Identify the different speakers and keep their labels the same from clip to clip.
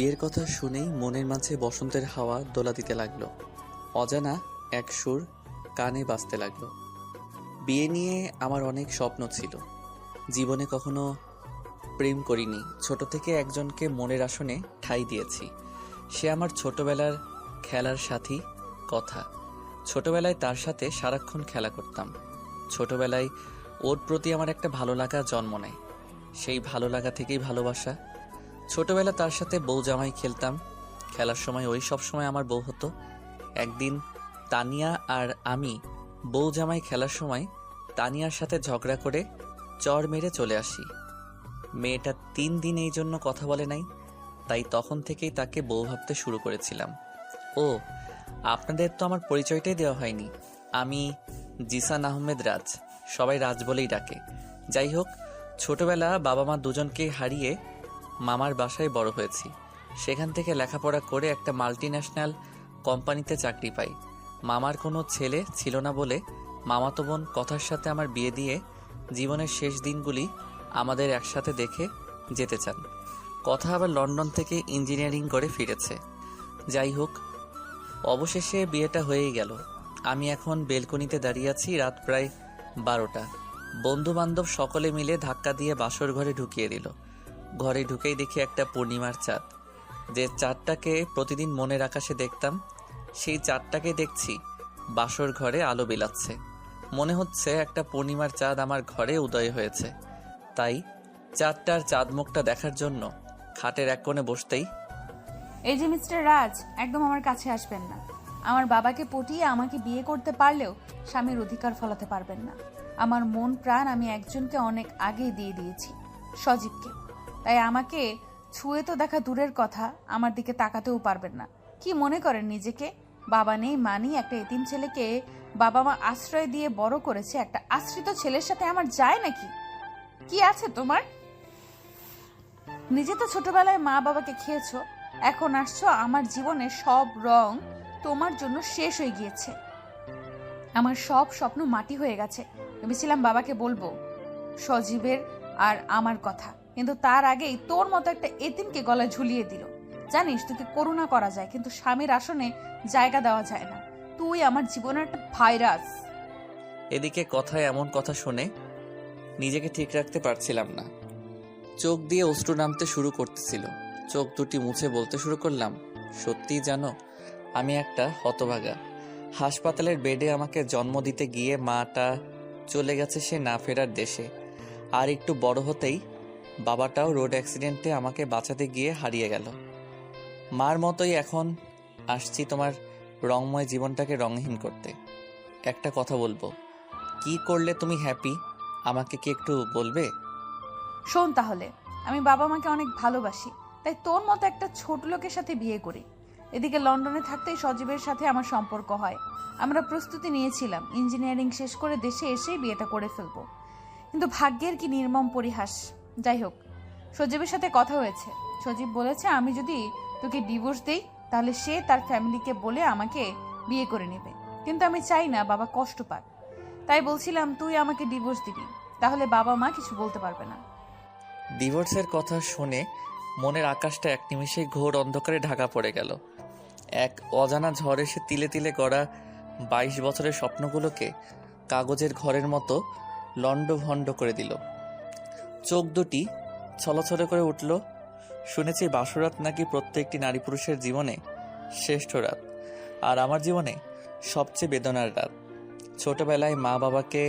Speaker 1: বিয়ের কথা শুনেই মনের মাঝে বসন্তের হাওয়া দোলা দিতে লাগলো। অজানা এক সুর কানে বাজতে লাগলো। বিয়ে নিয়ে আমার অনেক স্বপ্ন ছিল। জীবনে কখনো প্রেম করিনি। ছোট থেকে একজনকে মনের আসনে ঠাঁই দিয়েছি। সে আমার ছোটবেলার খেলার সাথী। কথা, ছোটবেলায় তার সাথে সারাক্ষণ খেলা করতাম। ছোটবেলায় ওর প্রতি আমার একটা ভালো লাগা জন্ম নেয়। সেই ভালো লাগা থেকেই ভালোবাসা। ছোটবেলা তার সাথে বউ জামাই খেলতাম। খেলার সময় ওই সব সময় আমার বউ হতো। একদিন তানিয়া আর আমি বউ জামাই খেলার সময় তানিয়ার সাথে ঝগড়া করে চড় মেরে চলে আসি। মেয়েটা 3 দিন এই জন্য কথা বলে নাই। তাই তখন থেকেই তাকে বউ ভাবতে শুরু করেছিলাম। ও, আপনাদের তো আমার পরিচয়টাই দেওয়া হয়নি। আমি জিসান আহমেদ রাজ, সবাই রাজ বলেই ডাকে। যাই হোক, ছোটবেলা বাবা মা দুজনকেই হারিয়ে মামার বাসায় বড় হয়েছি। সেখান থেকে লেখাপড়া করে একটা মাল্টিন্যাশনাল কোম্পানিতে চাকরি পাই। মামার কোনো ছেলে ছিল না বলে মামাতো বোন কথার সাথে আমার বিয়ে দিয়ে জীবনের শেষ দিনগুলি আমাদের একসাথে দেখে যেতে চান। কথা আবার লন্ডন থেকে ইঞ্জিনিয়ারিং করে ফিরেছে। যাই হোক, অবশেষে বিয়েটা হয়েই গেল। আমি এখন বেলকনিতে দাঁড়িয়ে আছি। রাত প্রায় 12টা। বন্ধু বান্ধব সকলে মিলে ধাক্কা দিয়ে বাসর ঘরে ঢুকিয়ে দিল। ঘরে ঢুকেই দেখি একটা পূর্ণিমার চাঁদ। যে চাঁদটাকে প্রতিদিন মনের আকাশে দেখতাম, সেই চাঁদটাকে দেখছি বাসর ঘরে আলো বিলাচ্ছে। মনে হচ্ছে একটা পূর্ণিমার চাঁদ আমার ঘরে উদয় হয়েছে। তাই চাঁদটার চাঁদমুখটা দেখার জন্য খাটের এক কোণে বসতেই,
Speaker 2: এই যে মিস্টার রাজ, একদম আমার কাছে আসবেন না। আমার বাবাকে পটিয়ে আমাকে বিয়ে করতে পারলেও স্বামীর অধিকার ফলাতে পারবেন না। আমার মন প্রাণ আমি একজনকে অনেক আগেই দিয়ে দিয়েছি, সজীবকে। তাই আমাকে ছুঁয়ে তো দেখা দূরের কথা, আমার দিকে তাকাতেও পারবেন না। কি মনে করেন নিজেকে? বাবা নেই মা নেই একটা এতিম ছেলেকে বাবা মা আশ্রয় দিয়ে বড় করেছে, একটা আশ্রিত ছেলের সাথে আমার যায় নাকি? কি আছে তোমার? নিজে তো ছোটবেলায় মা বাবাকে খেয়েছো, এখন আসছো আমার জীবনের সব রং তোমার জন্য শেষ হয়ে গিয়েছে। আমার সব স্বপ্ন মাটি হয়ে গেছে। ভেবেছিলাম বাবাকে বলবো সজীবের আর আমার কথা, কিন্তু তার আগেই তোর মতো একটা এতিমকে গলায় ঝুলিয়ে দিল। জানিস, তোকে করুণা করা যায় কিন্তু স্বামীর আসনে জায়গা দেওয়া যায় না। তুই আমার জীবনের একটা ভাইরাস।
Speaker 1: এদিকে কথায় এমন কথা শুনে নিজেকে ঠিক রাখতে পারছিলাম না। চোখ দিয়ে অশ্রু নামতে শুরু করতেছিল। চোখ দুটি মুছে বলতে শুরু করলাম, সত্যিই জানো, আমি একটা হতভাগা। হাসপাতালের বেডে আমাকে জন্ম দিতে গিয়ে মাটা চলে গেছে সে না ফেরার দেশে। আর একটু বড় হতেই বাবাটাও রোড অ্যাক্সিডেন্টে আমাকে বাঁচাতে গিয়ে হারিয়ে গেল। মার মতোই এখন আসছি তোমার রংময় জীবনটাকে রঙহীন করতে। একটা কথা বলবো, কি করলে তুমি হ্যাপি আমাকে কি একটু বলবে?
Speaker 2: শোন তাহলে, আমি বাবা মাকে অনেক ভালোবাসি, তাই তোর মতো একটা ছোট লোকের সাথে বিয়ে করি। এদিকে লন্ডনে থাকতেই সজীবের সাথে আমার সম্পর্ক হয়। আমরা প্রস্তুতি নিয়েছিলাম ইঞ্জিনিয়ারিং শেষ করে দেশে এসেই বিয়েটা করে ফেলবো, কিন্তু ভাগ্যের কি নির্মম পরিহাস। যাই হোক, সজীবের সাথে কথা হয়েছে। সজীব বলেছে আমি যদি তোকে ডিভোর্স দেই তাহলে সে তার ফ্যামিলিকে বলে আমাকে বিয়ে করে নেবে। কিন্তু আমি চাই না বাবা কষ্ট পাক। তাই বলছিলাম তুই আমাকে ডিভোর্স দিবি, তাহলে বাবা মা কিছু বলতে পারবে না।
Speaker 1: ডিভোর্সের কথা শুনে মনের আকাশটা এক নিমিষেই ঘোর অন্ধকারে ঢাকা পড়ে গেল। এক অজানা ঝড় এসে তিলে তিলে গড়া 22 বছরের স্বপ্নগুলোকে কাগজের ঘরের মতো লণ্ডভণ্ড করে দিল। চোখ দুটি ছলছলে করে উঠল। শুনেছি বাসরাত নাকি প্রত্যেকটি নারী পুরুষের জীবনে শ্রেষ্ঠ রাত, আর আমার জীবনে সবচেয়ে বেদনার রাত। ছোটবেলায় মা বাবাকে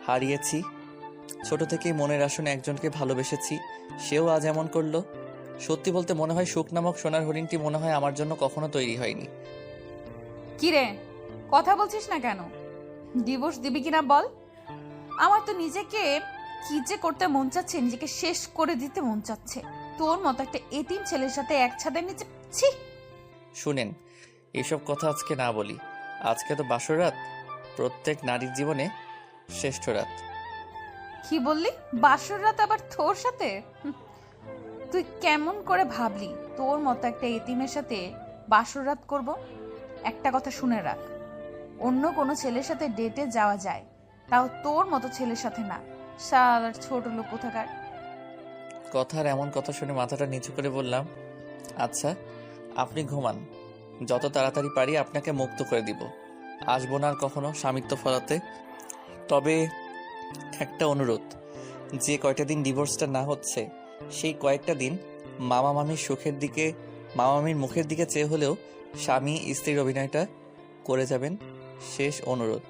Speaker 1: হারিয়েছি। ছোট থেকেই মনের আসনে একজনকে ভালোবেসেছি, সেও আজ এমন করলো। সত্যি বলতে মনে হয় সুখ নামক সোনার হরিণটি মনে হয় আমার জন্য কখনো তৈরি হয়নি।
Speaker 2: কিরে, কথা বলছিস না কেন? ডিভোর্স দিবি কিনা বল। আমার তো নিজেকে কি যে করতে মন চাচ্ছে, নিজেকে শেষ করে দিতে মন চাচ্ছে। তোর মতো একটা এতিম ছেলের সাথে এক ছাদের নিচে। ছি!
Speaker 1: শুনেন, এসব কথা আজকে না বলি। আজকে তো বাসর রাত, প্রত্যেক নারীর জীবনে শ্রেষ্ঠ রাত।
Speaker 2: কি বললি? বাসর রাত আবার তোর সাথে? তুই কেমন করে ভাবলি তোর মতো একটা এতিমের সাথে বাসর রাত করব? একটা কথা শুনে রাখ, অন্য কোনো ছেলের সাথে ডেটে যাওয়া যায়, তাও তোর মতো ছেলের সাথে না। শালার ছোট লোক কোথাকার।
Speaker 1: কথার এমন কথা শুনে মাথাটা নিচু করে বললাম, আচ্ছা, আপনি ঘুমান। যত তাড়াতাড়ি পারি আপনাকে মুক্ত করে দিব। আসবো না আর কখনো স্বামিত্ব ফলাতে। তবে একটা অনুরোধ, যে কয়টা দিন ডিভোর্সটা না হচ্ছে সেই কয়েকটা দিন মামা মামির মামা মামির মুখের দিকে চেয়ে হলেও স্বামী স্ত্রীর অভিনয়টা করে যাবেন। শেষ অনুরোধ।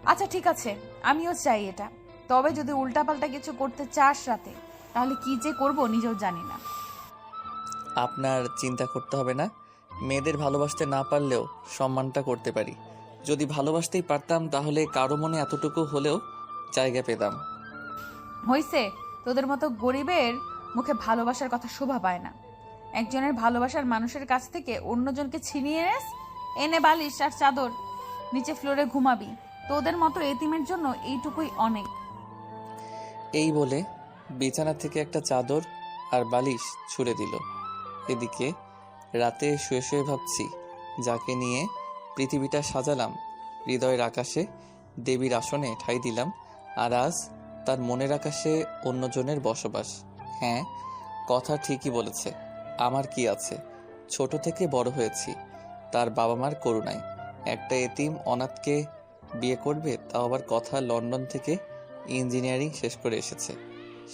Speaker 2: আচ্ছা ঠিক আছে, আমিও চাই এটা। তবে যদি উল্টাপাল্টা কিছু করতে চাস রাতে, তাহলে কি যে করব নিজেও জানি না।
Speaker 1: আপনার চিন্তা করতে হবে না। মেয়েদের ভালোবাসতে না পারলেও সম্মানটা করতে পারি। যদি ভালোবাসতেই পারতাম তাহলে কারো মনে এতটুকু হলেও জায়গা পেতাম।
Speaker 2: হইছে, তোদের মতো গরিবের মুখে ভালোবাসার কথা শোভা পায় না। একজনের ভালোবাসার মানুষের কাছ থেকে অন্যজনকে ছিনিয়ে এনে বালিশ আর চাদর নিচে ফ্লোরে ঘুমাবি। তোদের মতো এতিমের জন্য এইটুকুই অনেক।
Speaker 1: এই বলে বিছানা থেকে একটা চাদর আর বালিশ ছুঁড়ে দিল। এদিকে রাতে শুয়ে শুয়ে ভাবছি, যাকে নিয়ে পৃথিবীটা সাজালাম, হৃদয়ের আকাশে দেবীর আসনে ঠাঁই দিলাম, আর আজ তার মনের আকাশে অন্যজনের বসবাস। হ্যাঁ, কথা ঠিকই বলেছে। আমার কি আছে, ছোট থেকে বড় হয়েছি তার বাবা মার করুণায়। একটা এতিম অনাথকে বিয়ে করবে, তাও আবার কথা লন্ডন থেকে ইঞ্জিনিয়ারিং শেষ করে এসেছে।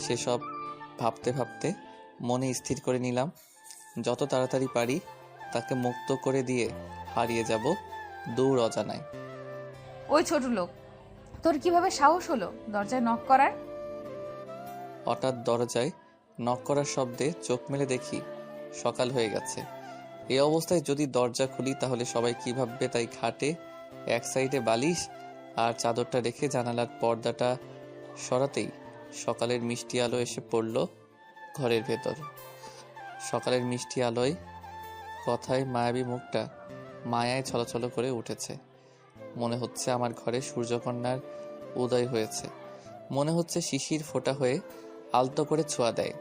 Speaker 1: সেসব ভাবতে ভাবতে মনে স্থির করে নিলাম, যত তাড়াতাড়ি পারি তাকে মুক্ত করে দিয়ে হারিয়ে যাব দূর অজানায়।
Speaker 2: ওই ছোট লোক, তোর কিভাবে সাহস হলো দরজায় নক করার?
Speaker 1: হঠাৎ দরজায় নক করার শব্দে চোখ মেলে দেখি সকাল হয়ে গেছে। এই অবস্থায় যদি দরজা খুলি তাহলে সবাই কি ভাববে, তাই খাটে এক সাইডে বালিশ আর চাদরটা রেখে জানালার পর্দাটা সরাতেই সকালের মিষ্টি আলো এসে পড়ল ঘরের ভেতর। সকালের মিষ্টি আলোয় কথায় মায়াবী মুখটা মায়ায় ছলছল করে উঠেছে। মনে হচ্ছে আমার ঘরে সূর্যকন্যার উদয় হয়েছে। মনে হচ্ছে শিশির ফোঁটা হয়ে আলতো করে ছোঁয়া দেয়।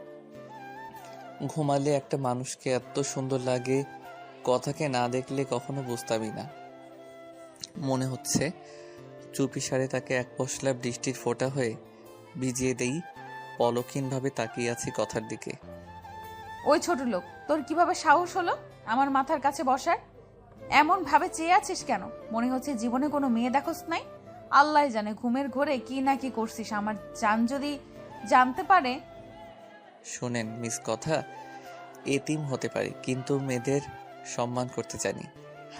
Speaker 1: ঘুমালে একটা মানুষকে এত সুন্দর লাগে, কথাকে না দেখলে কখনো বুঝতামই না। মনে হচ্ছে চুপিসারে তাকে এক পশলা বৃষ্টির ফোঁটা হয়ে ভিজিয়ে দেই। পলকহীনভাবে তাকিয়ে আছি কথার দিকে।
Speaker 2: ওই ছোট লোক, তোর কিভাবে সাহস হলো আমার মাথার কাছে বসার? এমন ভাবে চেয়ে আছিস কেন? মনে হচ্ছে জীবনে কোনো মেয়ে দেখোস নাই। আল্লাহ জানে ঘুমের ঘোরে কি না কি করছিস। আমার জান যদি জানতে পারে।
Speaker 1: শোনেন মিস, কথা এতিম হতে পারি কিন্তু মেয়েদের সম্মান করতে জানি।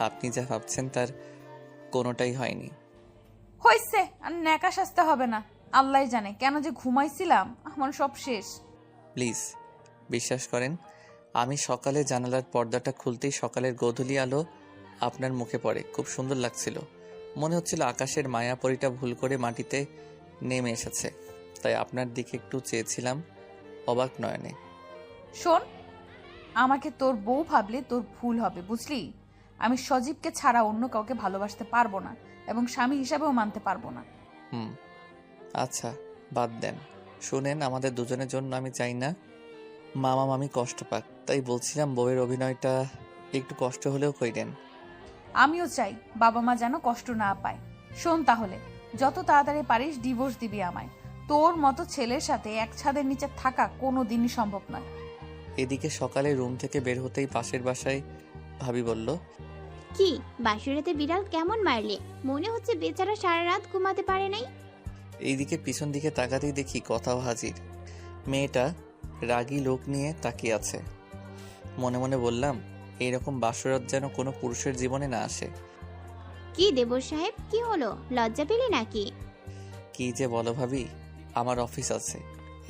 Speaker 1: আপনি যা ভাবছেন তার কোনোটাই হয়নি।
Speaker 2: হইছে, আর ন্যাকা সাজতে হবে না। আল্লাহ জানে কেন যে ঘুমাইছিলাম, আমার সব শেষ।
Speaker 1: প্লিজ বিশ্বাস করেন, আমি সকালে জানালার পর্দাটা খুলতেই সকালের গোধূলি আলো আপনার মুখে পড়ে। খুব সুন্দর লাগছিল। মনে হচ্ছিল আকাশের মায়াপরীটা ভুল করে মাটিতে নেমে এসেছে। তাই আপনার দিকে একটু চেয়েছিলাম অবাক নয়নে।
Speaker 2: শোন, আমাকে তোর বউ ভাবলে তোর ভুল হবে, বুঝলি? আমি সজীবকে ছাড়া অন্য কাউকে ভালোবাসতে পারবো না এবং স্বামী হিসাবেও মানতে পারবো না।
Speaker 1: আচ্ছা বাদ দেন। শুনেন, আমাদের দুজনের জন্য আমি চাই না মামা মামি কষ্ট পাক। তাই বলছিলাম বউয়ের অভিনয়টা একটু কষ্ট হলেও কইরেন।
Speaker 2: আমিও চাই বাবা মা যেন কষ্ট না পায়। শোন তাহলে, যত তাড়াতাড়ি পারিস ডিভোর্স দিবি আমায়। তোর মতো ছেলের সাথে এক ছাদের নিচে থাকা কোনো দিনই সম্ভব নয়।
Speaker 1: এদিকে সকালে রুম থেকে বের হতেই পাশের বাসায় ভাবি বলল,
Speaker 3: কি বাসুরাতে বিড়াল কেমন মারলে? মনে হচ্ছে বেচারা সারা রাত ঘুমাতে পারে নাই।
Speaker 1: এইদিকে পিছন দিকে তাকাতেই দেখি কথাও হাজির। মেয়েটা রাগী লোক নিয়ে তাকিয়ে আছে। মনে মনে বললাম, এইরকম বাসরাত যেন কোনো পুরুষের জীবনে না আসে।
Speaker 3: কি দেবর সাহেব, কি হলো? লজ্জা পেলে নাকি?
Speaker 1: কি যে বলো ভাবি, আমার অফিস আছে।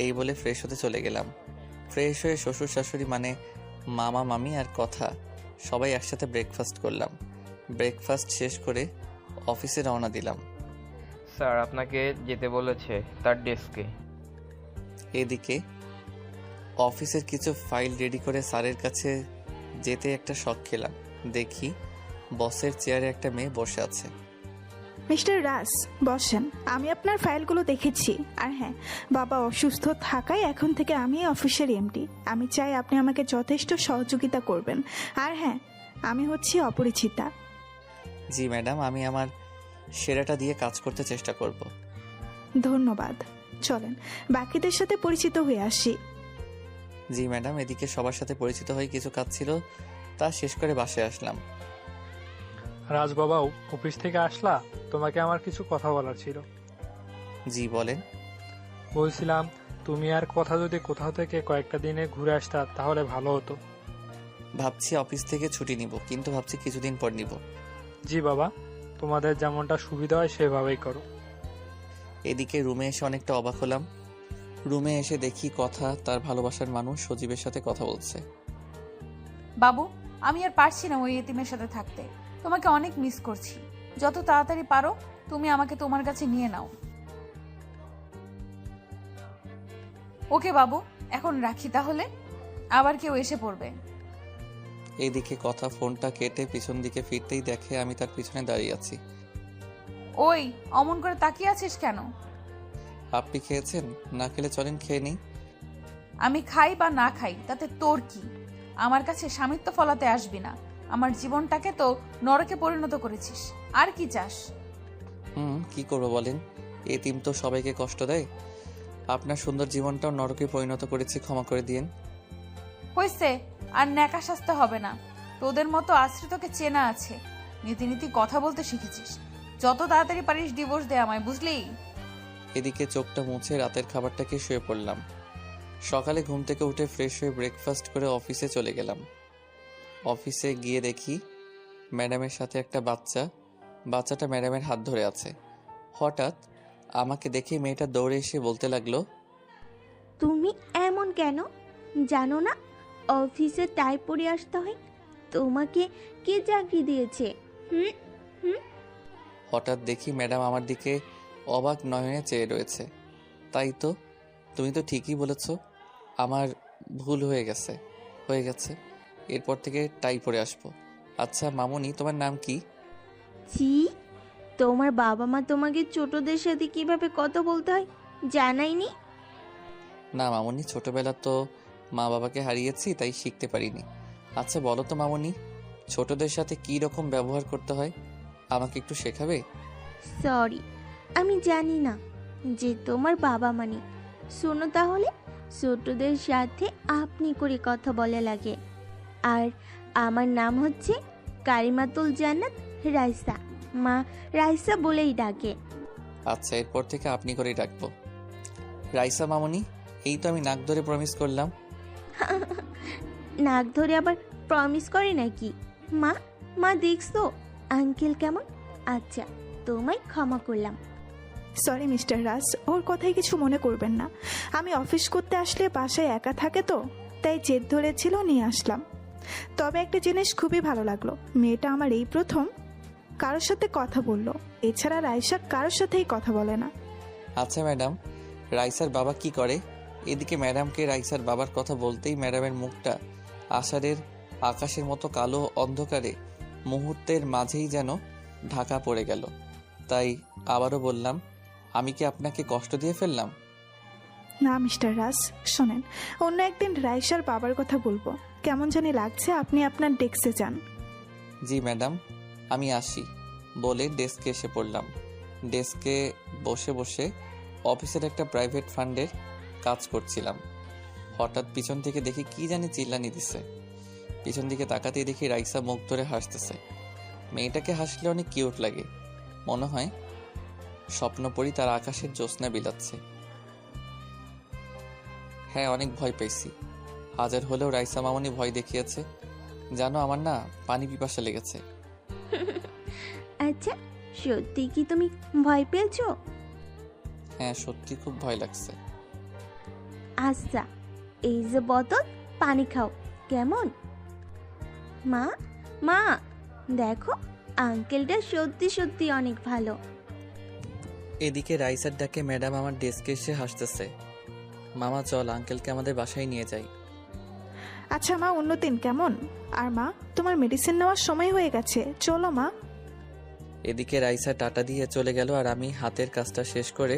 Speaker 1: এই বলে ফ্রেশ হতে চলে গেলাম। ফ্রেশ হয়ে শ্বশুর শাশুড়ি মানে মামা মামি আর কথা সবাই একসাথে ব্রেকফাস্ট করলাম। ব্রেকফাস্ট শেষ করে অফিসে রওনা দিলাম।
Speaker 4: স্যার আপনাকে যেতে বলেছে তার ডেস্কে।
Speaker 1: এদিকে অফিসের কিছু ফাইল রেডি করে স্যারের কাছে যেতে একটা শক খেলাম। দেখি বসের চেয়ারে একটা মেয়ে বসে আছে।
Speaker 5: মিস্টার রাস, বসেন। আমি আপনার ফাইলগুলো দেখেছি। আর হ্যাঁ, বাবা অসুস্থ থাকায় এখন থেকে আমি অফিসের এমডি। আমি চাই আপনি আমাকে যথেষ্ট সহযোগিতা করবেন। আর হ্যাঁ, আমি হচ্ছি অপরিচিতা।
Speaker 1: জি ম্যাডাম, আমি আমার সেরাটা দিয়ে কাজ করতে চেষ্টা করব।
Speaker 5: ধন্যবাদ। চলেন বাকিদের সাথে পরিচিত হয়ে আসি।
Speaker 1: জি ম্যাডাম, এদিকে সবার সাথে পরিচিত হয়ে কিছু কাজ ছিল, তা শেষ করে বাসায় আসলাম।
Speaker 6: রাজবাবাও অফিস থেকে আসলা? তোমাকে আমার কিছু কথা বলার ছিল।
Speaker 1: জি বলেন।
Speaker 6: বলছিলাম, তুমি আর কথা যদি কোথাও থেকে কয়েকটা দিনে ঘুরে আসতা তাহলে ভালো হতো।
Speaker 1: ভাবছি অফিস থেকে ছুটি নিব, কিন্তু ভাবছি কিছুদিন পর নিব।
Speaker 6: জি বাবা, তোমাদের যেমনটা সুবিধা হয় সেভাবেই করো।
Speaker 1: এদিকে রুমে এসে অনেকটা অবাক হলাম। রুমে এসে দেখি তার ভালোবাসার মানুষ সজীবের সাথে কথা বলছে।
Speaker 2: বাবু, আমি আর পারছি না ওই এতিমের সাথে থাকতে। তোমাকে অনেক মিস করছি। যত তাড়াতাড়ি পারো তুমি আমাকে তোমার কাছে নিয়ে নাও। ওকে বাবু, এখন রাখি তাহলে, আবার কেউ এসে পড়বে।
Speaker 1: এইদিকে ফোনটা কেটে পিছন দিকে ফিরতেই দেখে আমি তার পিছনে দাঁড়িয়ে আছি।
Speaker 2: ওই, অমন করে তাকিয়ে আছিস কেন?
Speaker 1: আপনি খেয়েছেন? না খেলে চলেন খেয়ে নিই।
Speaker 2: আমি খাই বা না খাই তাতে তোর কি? আমার কাছে স্বামিত্ব ফলাতে আসবি না। আমার জীবনটাকে তো নরকে পরিণত করেছিস, আর কি চাস?
Speaker 1: কি করবো বলেন? এতিম তো সবাইকে কষ্ট দেয়। আপনার সুন্দর জীবনটাও নরকে পরিণত করেছি, ক্ষমা করে দিয়েন।
Speaker 2: হইছে, আর ন্যাকা শাস্তে হবে না। তোদের মতো আশ্রিতকে চেনা আছে, নীতি নীতি কথা বলতে শিখেছিস। যত তাড়াতাড়ি পারিস ডিভোর্স দে আমায়, বুঝলি?
Speaker 1: এদিকে চোখটা মুছে রাতের খাবারটাকে শুয়ে পড়লাম। সকালে ঘুম থেকে উঠে ফ্রেশ হয়ে ব্রেকফাস্ট করে অফিসে চলে গেলাম। অফিসে গিয়ে দেখি ম্যাডামের সাথে একটা বাচ্চাটা ম্যাডামের হাত ধরে আছে। হঠাৎ আমাকে দেখে মেয়েটা দৌড়ে এসে বলতে লাগলো,
Speaker 3: তুমি এমন কেন? জানো না অফিসে টাই পরে আসতে হয়? তোমাকে কে চাকরি দিয়েছে? হুম হুম।
Speaker 1: হঠাৎ দেখি ম্যাডাম আমার দিকে অবাক নয়নে চেয়ে রয়েছে। তাই তো, তুমি তো ঠিকই বলেছ, আমার ভুল হয়ে গেছে। এরপর থেকে টাই পরে আসবো। আচ্ছা মামুনি, তোমার নাম কি?
Speaker 3: ছি, তোমার বাবা মা তোমাকে ছোটদের সাথে কিভাবে কথা বলতে হয় জানাইনি?
Speaker 1: না মামুনি, ছোটবেলা তো মা বাবাকে হারিয়েছি, তাই শিখতে পারিনি। আচ্ছা বলো তো মামুনি, ছোটদের সাথে কি রকম ব্যবহার করতে হয়, আমাকে একটু শেখাবে?
Speaker 3: সরি, আমি জানি না যে তোমার বাবা মানে। শোনো তাহলে, ছোটদের সাথে আপনি করে কথা বলে লাগে। আর আমার নাম হচ্ছে কারিমাতুল জান্নাত রাইসা। মা রাইসা বলেই ডাকে।
Speaker 1: আচ্ছা, এরপর থেকে আপনি করেই ডাকবো। রাইসা মামুনি, এই তো আমি নাক ধরে প্রমিস করলাম।
Speaker 3: নাক ধরে আবার প্রমিস করে নাকি? মা মা দেখছো আঙ্কেল কেমন? আচ্ছা, তোমায় ক্ষমা করলাম।
Speaker 5: সরি মিস্টার রাজ, ওর কথাই কিছু মনে করবেন না। আমি অফিস করতে আসলে বাসায় একা থাকে তো, তাই জেদ ধরেছিল, নিয়ে আসলাম। তবে একটা জিনিস খুবই ভালো লাগলো, মেয়েটা আমার এই প্রথম কারোর সাথে কথা বললো। এছাড়া রাইসা কারোর সাথেই কথা বলে না।
Speaker 1: আচ্ছা ম্যাডাম, রাইসার বাবা কি করে? এদিকে ম্যাডামকে রাইসার বাবার কথা বলতেই ম্যাডামের মুখটা আষাঢ়ের আকাশের মতো কালো অন্ধকারে মুহূর্তের মাঝেই যেন ঢাকা পড়ে গেল। তাই আবারও বললাম, আমি কি আপনাকে কষ্ট দিয়ে ফেললাম?
Speaker 5: না মিস্টার রাজ, শোনেন, অন্য একদিন রাইসার বাবার কথা বলবো। কেমন জানি লাগছে, আপনি আপনার ডেস্কে যান।
Speaker 1: জি ম্যাডাম, আমি আসি বলে ডেস্কে এসে পড়লাম। ডেস্কে বসে বসে অফিসের একটা প্রাইভেট ফান্ডের কাজ করছিলাম। হঠাৎ পিছন থেকে দেখি কি জানি চিল্লানি দিছে। পিছন দিকে তাকাতেই দেখি রাইসা মুখ ধরে হাসতেছে। মেয়েটাকে হাসলে অনেক কিউট লাগে, মনে হয় স্বপ্নপরী তার আকাশের জ্যোৎস্না বিলাচ্ছে। হ্যাঁ, অনেক ভয় পেয়েছি। হাজার হলেও রাইসা মামুনি ভয় দেখিয়েছে। জানো, আমার না পানি পিপাসা লেগেছে।
Speaker 3: আচ্ছা, সত্যি কি তুমি ভয় পেয়েছো?
Speaker 1: হ্যাঁ, সত্যি খুব ভয় লাগছে।
Speaker 3: আচ্ছা, এই যে বোতল, পানি খাও কেমন? মা মা দেখো, আঙ্কেলটা সত্যি সত্যি অনেক ভালো।
Speaker 1: এদিকে রাইসার ডাকে ম্যাডাম আমার ডেস্কে এসে হাসতেছে। মামা চল, আঙ্কেলকে আমাদের বাসায় নিয়ে যাই।
Speaker 5: আচ্ছা মা, অন্যদিন কেমন? আর মা, তোমার মেডিসিন নেওয়ার সময় হয়ে গেছে, চলো মা।
Speaker 1: এদিকে রাইসা টাটা দিয়ে চলে গেল আর আমি হাতের কাজটা শেষ করে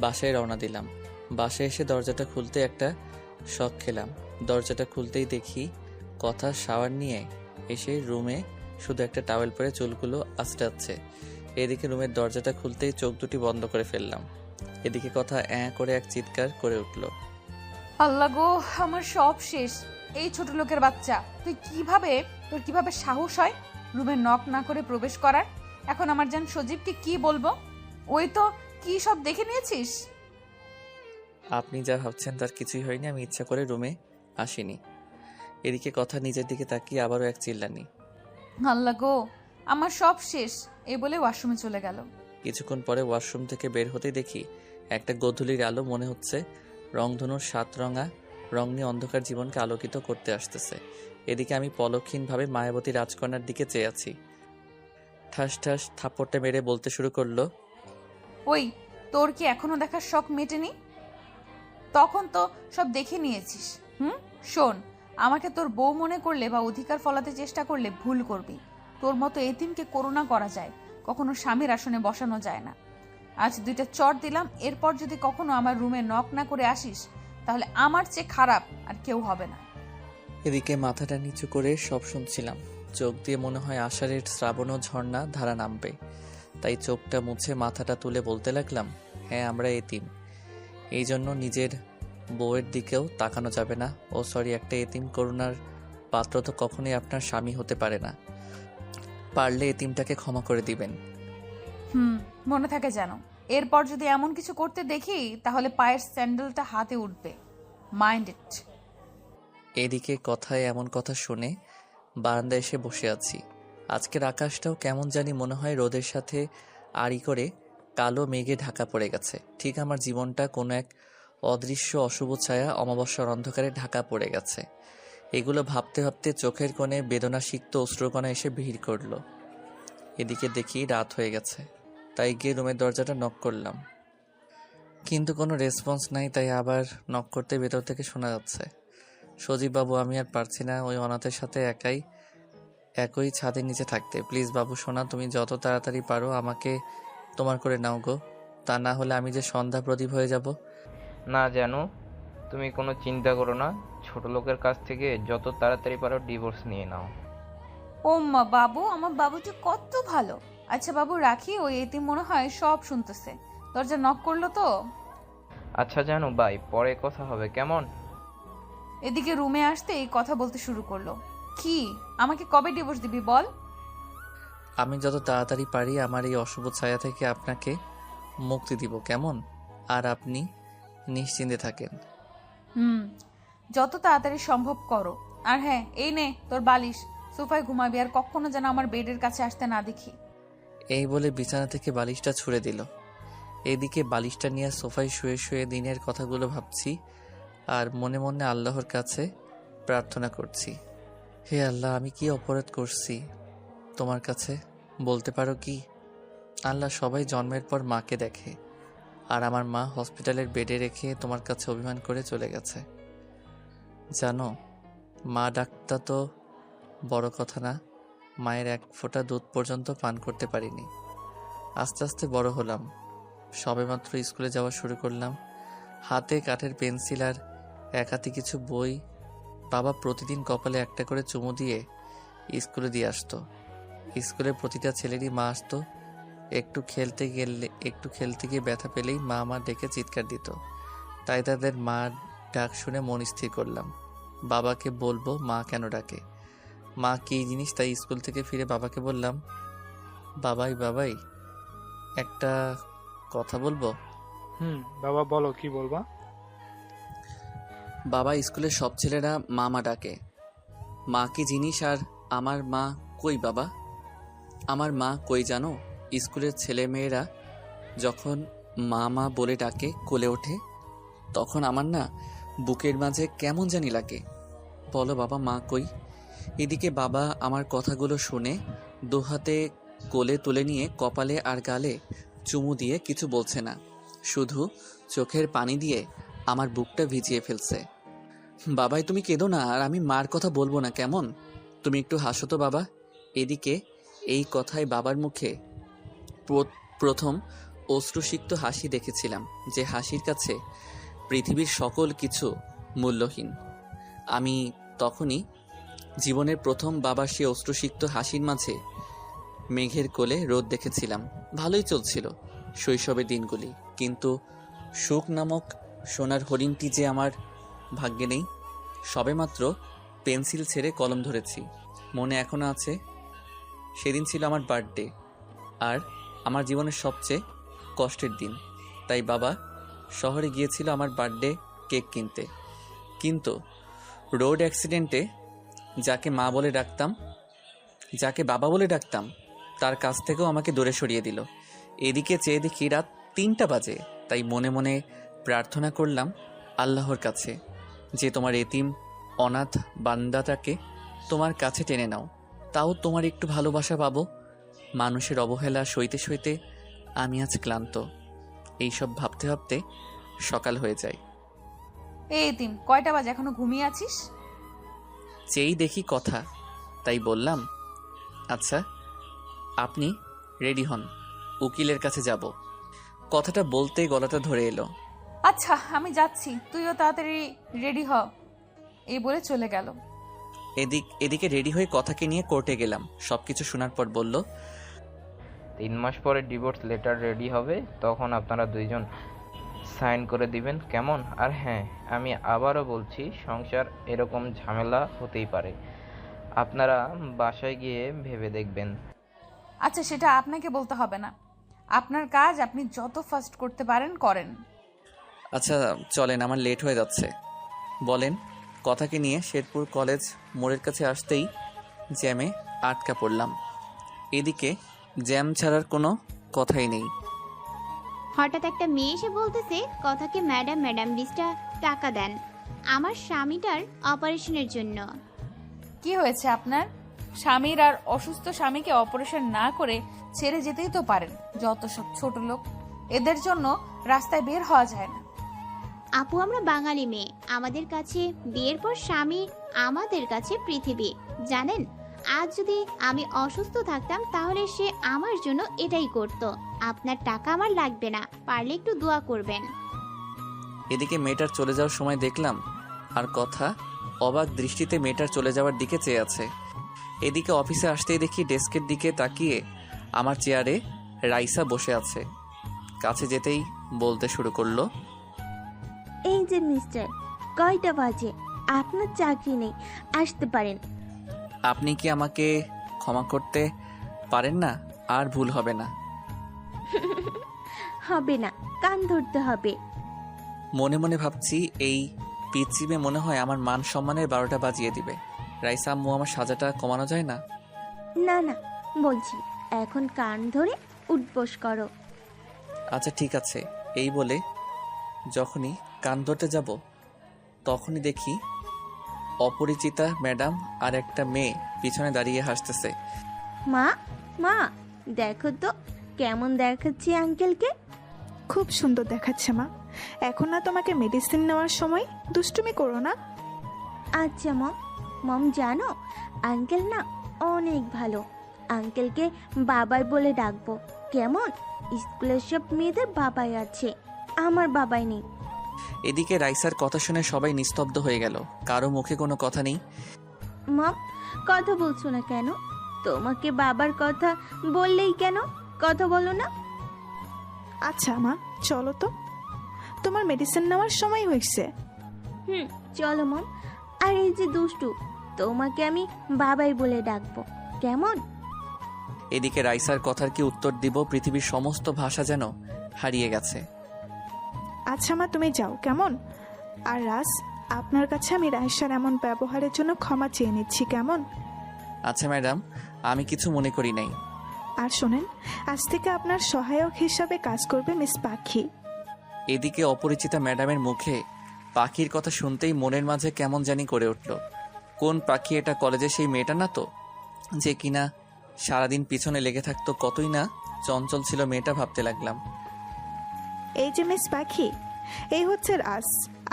Speaker 1: বাসায় রওনা দিলাম। বাসায় এসে দরজাটা খুলতে একটা শক খেলাম। দরজাটা খুলতেই দেখি শাওয়ার নিয়ে এসে রুমে শুধু একটা টাওয়েল পরে চুলগুলো আঁচড়াচ্ছে। এদিকে রুমের দরজাটা খুলতেই চোখ দুটি বন্ধ করে ফেললাম। এদিকে করে এক চিৎকার করে উঠল।
Speaker 2: আল্লাহ গো, আমার সব শেষ। এই ছোট লোকের বাচ্চা, তোর কিভাবে সাহস হয় রুমে নক না করে প্রবেশ করার? এখন আমার জান সজীবকে কি বলবো? ওই তো কি সব দেখে নিয়েছিস?
Speaker 1: আপনি যা ভাবছেন তার কিছুই হয়নি। আমি ইচ্ছা করে রুমে আসিনি। এদিকে কথা নিজের দিকে তাকিয়ে আবারও এক চিল্লানি।
Speaker 2: আল্লাহ গো, আমার সব শেষ। এই বলে ওয়াশরুমে চলে গেল।
Speaker 1: কিছুক্ষণ পরে ওয়াশরুম থেকে বের হতেই দেখি একটা গোধূলির আলো, মনে হচ্ছে রংধনুর 7 রঙা রং নিয়ে অন্ধকার জীবনকে আলোকিত করতে আসতেছে। এদিকে আমি পলকহীনভাবে মায়াবতী রাজকন্যার দিকে চেয়ে আছি। ঠাস ঠাস থাপ্পড়টা মেরে বলতে শুরু করলো,
Speaker 2: ওই, তোর কি এখনো দেখার শখ মেটেনি? তখন তো সব দেখে নিয়েছিস। শোন, আমাকে তোর বউ মনে করলে বা অধিকার ফলাতে চেষ্টা করলে ভুল করবি। তোর মতো এতিমকে করুণা করা যায়, কখনো স্বামীর আসনে বসানো যায় না। আজ 2টা চট দিলাম, এরপর যদি কখনো আমার রুমে নক না করে আসিস তাহলে আমার চেয়ে খারাপ আর কেউ হবে না।
Speaker 1: এদিকে মাথাটা নিচু করে সব শুনছিলাম। চোখ দিয়ে মনে হয় আষাঢ়ের শ্রাবণ ও ঝর্ণা ধারা নামবে। তাই চোখটা মুছে মাথাটা তুলে বলতে লাগলাম, হ্যাঁ আমরা এতিম। এই জন্য নিজের বউয়ের দিকেও তাকানো যাবে না। ও সরি, একটা এতিম করুণার পাত্র তো কখনোই আপনার স্বামী হতে পারে না। পারলে এতিমটাকে ক্ষমা করে দিবেন।
Speaker 2: মনে থাকে যেন। এরপর যদি এমন কিছু করতে দেখি তাহলে পায়ের স্যান্ডেলটা হাতে উঠবে। Mind it.
Speaker 1: এদিকে কথায় এমন কথা শুনে বারান্দায় এসে বসে আছি। আজকের আকাশটাও কেমন জানি মনে হয় রোদের সাথে আড়ি করে কালো মেঘে ঢাকা পড়ে গেছে। ঠিক আমার জীবনটা কোনো এক অদৃশ্য অশুভ ছায়া অমাবস্যার অন্ধকারে ঢাকা পড়ে গেছে। এগুলো ভাবতে ভাবতে চোখের কোণে বেদনাসিক্ত অশ্রুকণা এসে ভিড় করলো। এদিকে দেখি রাত হয়ে গেছে, তাই গিয়ে রুমের দরজাটা নক করলাম, কিন্তু কোনো রেসপন্স নাই। তাই আবার নক করতে ভেতর থেকে শোনা যাচ্ছে, সজীব বাবু, আমি আর পারছি না ওই অনাথের সাথে একই ছাদের নিচে থাকতে। প্লিজ বাবু সোনা, তুমি যত তাড়াতাড়ি পারো আমাকে তোমার করে নাও গো, তা না হলে আমি যে সন্ধ্যা প্রদীপ হয়ে যাব।
Speaker 4: না জানো, তুমি কোনো চিন্তা করো না, ছোট লোকের কাছ থেকে যত তাড়াতাড়ি পারো ডিভোর্স নিয়ে নাও।
Speaker 2: ও মা, বাবু, আমার বাবুটি কত ভালো। আচ্ছা বাবু রাখি, ওই এতিম মনে হয় সব শুনতেছে। দরজা নক করলো তো।
Speaker 4: আচ্ছা জানো বাই, পরে কথা হবে কেমন?
Speaker 2: এদিকে রুমে আসতে এই কথা বলতে শুরু করলো। কি, আমাকে কবে ডিভোর্স দিবি বল?
Speaker 1: আমি যত তাড়াতাড়ি পারি আমার এই অশুভ ছায়া থেকে আপনাকে মুক্তি দিব, কেমন? আর আপনি নিশ্চিন্তে থাকেন।
Speaker 2: যত তাড়াতাড়ি সম্ভব করো। আর হ্যাঁ, এই নে তোর বালিশ, সোফায় ঘুমাবি, আর কখনো যেন আমার বেডের কাছে আসতে না দেখি।
Speaker 1: এই বলে বিছানা থেকে বালিশটা ছুঁড়ে দিল। এদিকে বালিশটা নিয়ে সোফায় শুয়ে শুয়ে দিনের কথাগুলো ভাবছি আর মনে মনে আল্লাহর কাছে প্রার্থনা করছি, হে আল্লাহ, আমি কি অপরাধ করছি তোমার কাছে? বলতে পারো কি? আল্লাহ, সবাই জন্মের পর মাকে দেখে, আর আমার মা হসপিটালের বেডে রেখে তোমার কাছে অভিমান করে চলে গেছে। জানো, মা ডাকটা তো বড় কথা না, মায়ের এক ফোঁটা দুধ পর্যন্ত পান করতে পারিনি। আস্তে আস্তে বড় হলাম, সবেমাত্র স্কুলে যাওয়া শুরু করলাম। হাতে কাঠের পেন্সিল আর এক হাতে কিছু বই। বাবা প্রতিদিন কপালে একটা করে চুমু দিয়ে স্কুলে দিয়ে আসতো। স্কুলে প্রতিটা ছেলেরই মা আসতো। একটু খেলতে গিয়ে ব্যথা পেলেই মা আমার ডেকে চিৎকার দিত। তাই তাদের মা ডাক শুনে মন স্থির করলাম, বাবাকে বলবো মা কেন ডাকে, মা কী জিনিস। তাই স্কুল থেকে ফিরে বাবাকে বললাম, বাবাই একটা কথা বলবো।
Speaker 6: বাবা বলো, কি বলবা?
Speaker 1: বাবা, স্কুলের সব ছেলেরা মা ডাকে, মা কি জিনিস আর আমার মা কই বাবা? আমার মা কই জানো? স্কুলের ছেলে মেয়েরা যখন মা বলে ডাকে কোলে ওঠে, তখন আমার না বুকের মাঝে কেমন জানি লাগে। বলো বাবা, মা কই? এদিকে বাবা আমার কথাগুলো শুনে দুহাতে কোলে তুলে নিয়ে কপালে আর গালে চুমু দিয়ে কিছু বলছে না, শুধু চোখের পানি দিয়ে আমার বুকটা ভিজিয়ে ফেলছে। বাবাই, তুমি কেঁদো না, আর আমি মার কথা বলবো না, কেমন? তুমি একটু হাসো তো বাবা। এদিকে এই কথায় বাবার মুখে প্রথম অশ্রুসিক্ত হাসি দেখেছিলাম, যে হাসির কাছে পৃথিবীর সকল কিছু মূল্যহীন। আমি তখনই জীবনের প্রথম বাবার সে অশ্রুসিক্ত হাসির মাঝে মেঘের কোলে রোদ দেখেছিলাম। ভালোই চলছিল শৈশবের দিনগুলি, কিন্তু সুখ নামক সোনার হরিণটি যে আমার ভাগ্যে নেই। সবেমাত্র পেন্সিল ছেড়ে কলম ধরেছি। মনে এখনো আছে, সেদিন ছিল আমার বার্থডে আর আমার জীবনের সবচেয়ে কষ্টের দিন। তাই বাবা শহরে গিয়েছিল আমার বার্থডে কেক কিনতে, কিন্তু রোড অ্যাক্সিডেন্টে যাকে মা বলে ডাকতাম, যাকে বাবা বলে ডাকতাম, তার কাছ থেকেও আমাকে দূরে সরিয়ে দিল। এদিকে চেয়ে দেখি রাত 3টা বাজে। তাই মনে মনে প্রার্থনা করলাম আল্লাহর কাছে যে তোমার এতিম অনাথ বান্দাটাকে তোমার কাছে টেনে নাও, তাও তোমার একটু ভালোবাসা পাবো। মানুষের অবহেলা সইতে সইতে আমি আজ ক্লান্ত। এইসব ভাবতে ভাবতে সকাল হয়ে যায়।
Speaker 2: এই তিন, কয়টা বাজে এখনো ঘুমিয়ে আছিস?
Speaker 1: চেয়েই দেখি কথা, তাই বললাম, আচ্ছা আপনি রেডি হন, উকিলের কাছে যাব। কথাটা বলতেই গলাটা ধরে এলো।
Speaker 2: আচ্ছা আমি যাচ্ছি, তুইও তাড়াতাড়ি রেডি হ। এই বলে চলে গেল।
Speaker 1: এদিকে রেডি হয়ে কথাকে নিয়ে কোর্টে গেলাম। সবকিছু শোনার পর বলল,
Speaker 4: 3 মাস পরে ডিভোর্স লেটার রেডি হবে, তখন আপনারা দুইজন সাইন করে দিবেন, কেমন? আর হ্যাঁ, আমি আবারও বলছি, সংসার এরকম ঝামেলা হতেই পারে, আপনারা বাসায় গিয়ে ভেবে দেখবেন।
Speaker 2: আচ্ছা সেটা আপনাকে বলতে হবে না, আপনার কাজ আপনি যত ফাস্ট করতে পারেন করেন।
Speaker 1: আচ্ছা চলেন, আমার লেট হয়ে যাচ্ছে। বলেন। কথাকে নিয়ে শেরপুর কলেজ মোড়ের কাছে আসতেই জ্যামে আটকা পড়লাম। এদিকে জ্যাম ছাড়ার কোনো কথাই নেই।
Speaker 7: হঠাৎ একটা মেয়ে এসে বলতেছে কথাকে ম্যাডাম ম্যাডাম 20টা টাকা দেন আমার স্বামীটার অপারেশনের জন্য।
Speaker 2: কি হয়েছে আপনার? স্বামীর আর অসুস্থ স্বামীকে অপারেশন না করে ছেড়ে যেতেই তো পারেন। যত সব ছোট লোক, এদের জন্য রাস্তায় বের হওয়া যায় না।
Speaker 7: আপু আমরা বাঙালি মেয়ে, আমাদের কাছে বিয়ের পর স্বামী আমাদের কাছে পৃথিবী, জানেন? আজ যদি আমি অসুস্থ থাকতাম তাহলে সে আমার জন্য এটাই করত। আপনার টাকা আমার লাগবে না, পারলে একটু দোয়া করবেন।
Speaker 1: এদিকে মেয়েটার চলে যাওয়ার সময় দেখলাম আর কথা অবাক দৃষ্টিতে মেয়েটার চলে যাওয়ার দিকে চেয়ে আছে। এদিকে অফিসে আসতেই দেখি ডেস্কের দিকে তাকিয়ে আমার চেয়ারে রাইসা বসে আছে। কাছে যেতেই বলতে শুরু করলো,
Speaker 3: এই যে মিস্টার, কয়টা বাজে? আপনার চাকরি নেই, আসতে পারেন।
Speaker 1: আপনি কি আমাকে ক্ষমা করতে পারেন না? আর ভুল হবে না।
Speaker 3: হবে না, কান ধরতে হবে।
Speaker 1: মনে মনে ভাবছি এই পিচিবে মনে হয় আমার মান সম্মানের 12টা বাজিয়ে দিবে। রাইসা আম্মু, আমার সাজাটা কমানো যায় না?
Speaker 3: না না, বলছি এখন কান ধরে উঠবোস করো।
Speaker 1: আচ্ছা ঠিক আছে। এই বলে যখনই কান ধরতে যাব তখনই দেখি অপরিচিতা ম্যাডাম আর একটা মেয়ে পিছনে দাঁড়িয়ে হাসতেছে।
Speaker 3: মা মা, দেখো তো কেমন দেখাচ্ছে আঙ্কেলকে।
Speaker 5: খুব সুন্দর দেখাচ্ছে মা। এখন না তোমাকে মেডিসিন নেওয়ার সময়, দুষ্টুমি করো না।
Speaker 3: আচ্ছা মম, মম জানো আঙ্কেল না অনেক ভালো। আঙ্কেলকে বাবাই বলে ডাকবো, কেমন? স্কুলের সব মেয়েদের বাবাই আছে, আমার বাবাই নেই।
Speaker 1: এদিকে রাইসার কথা শুনে সবাই নিস্তব্ধ হয়ে গেল। কারো মুখে কোনো কথা নেই।
Speaker 3: মম, কথা বলছো না কেন? তোমাকে বাবার কথা বললেই কেন কথা বলো না?
Speaker 5: আচ্ছা মা, চলো তো, তোমার মেডিসিন নেওয়ার সময় হয়েছে।
Speaker 3: চলো মম। আর এই যে দুষ্টু, তোমাকে আমি বাবাই বলে ডাকবো, কেমন?
Speaker 1: এদিকে রাইসার কথার কি উত্তর দিব, পৃথিবীর সমস্ত ভাষা যেন হারিয়ে গেছে।
Speaker 5: আচ্ছা মা, তুমি যাও, কেমন? আর রাস, আপনার কাছে আমি রাইসার এমন ব্যবহারের জন্য ক্ষমা চেয়ে নিচ্ছি, কেমন?
Speaker 1: আচ্ছা ম্যাডাম, আমি কিছু মনে করি নাই।
Speaker 5: আর শোনেন, আজ থেকে আপনার সহায়ক হিসাবে কাজ করবে মিস পাখি।
Speaker 1: এদিকে অপরিচিতা ম্যাডামের মুখে পাখির কথা শুনতেই মনের মাঝে কেমন জানি করে উঠল। কোন পাখি এটা? কলেজে সেই মেয়েটা না তো, যে কিনা সারাদিন পিছনে লেগে থাকতো? কতই না চঞ্চল ছিল মেয়েটা, ভাবতে লাগলাম।
Speaker 5: এই যে মিস পাখি, এই হচ্ছে রাস,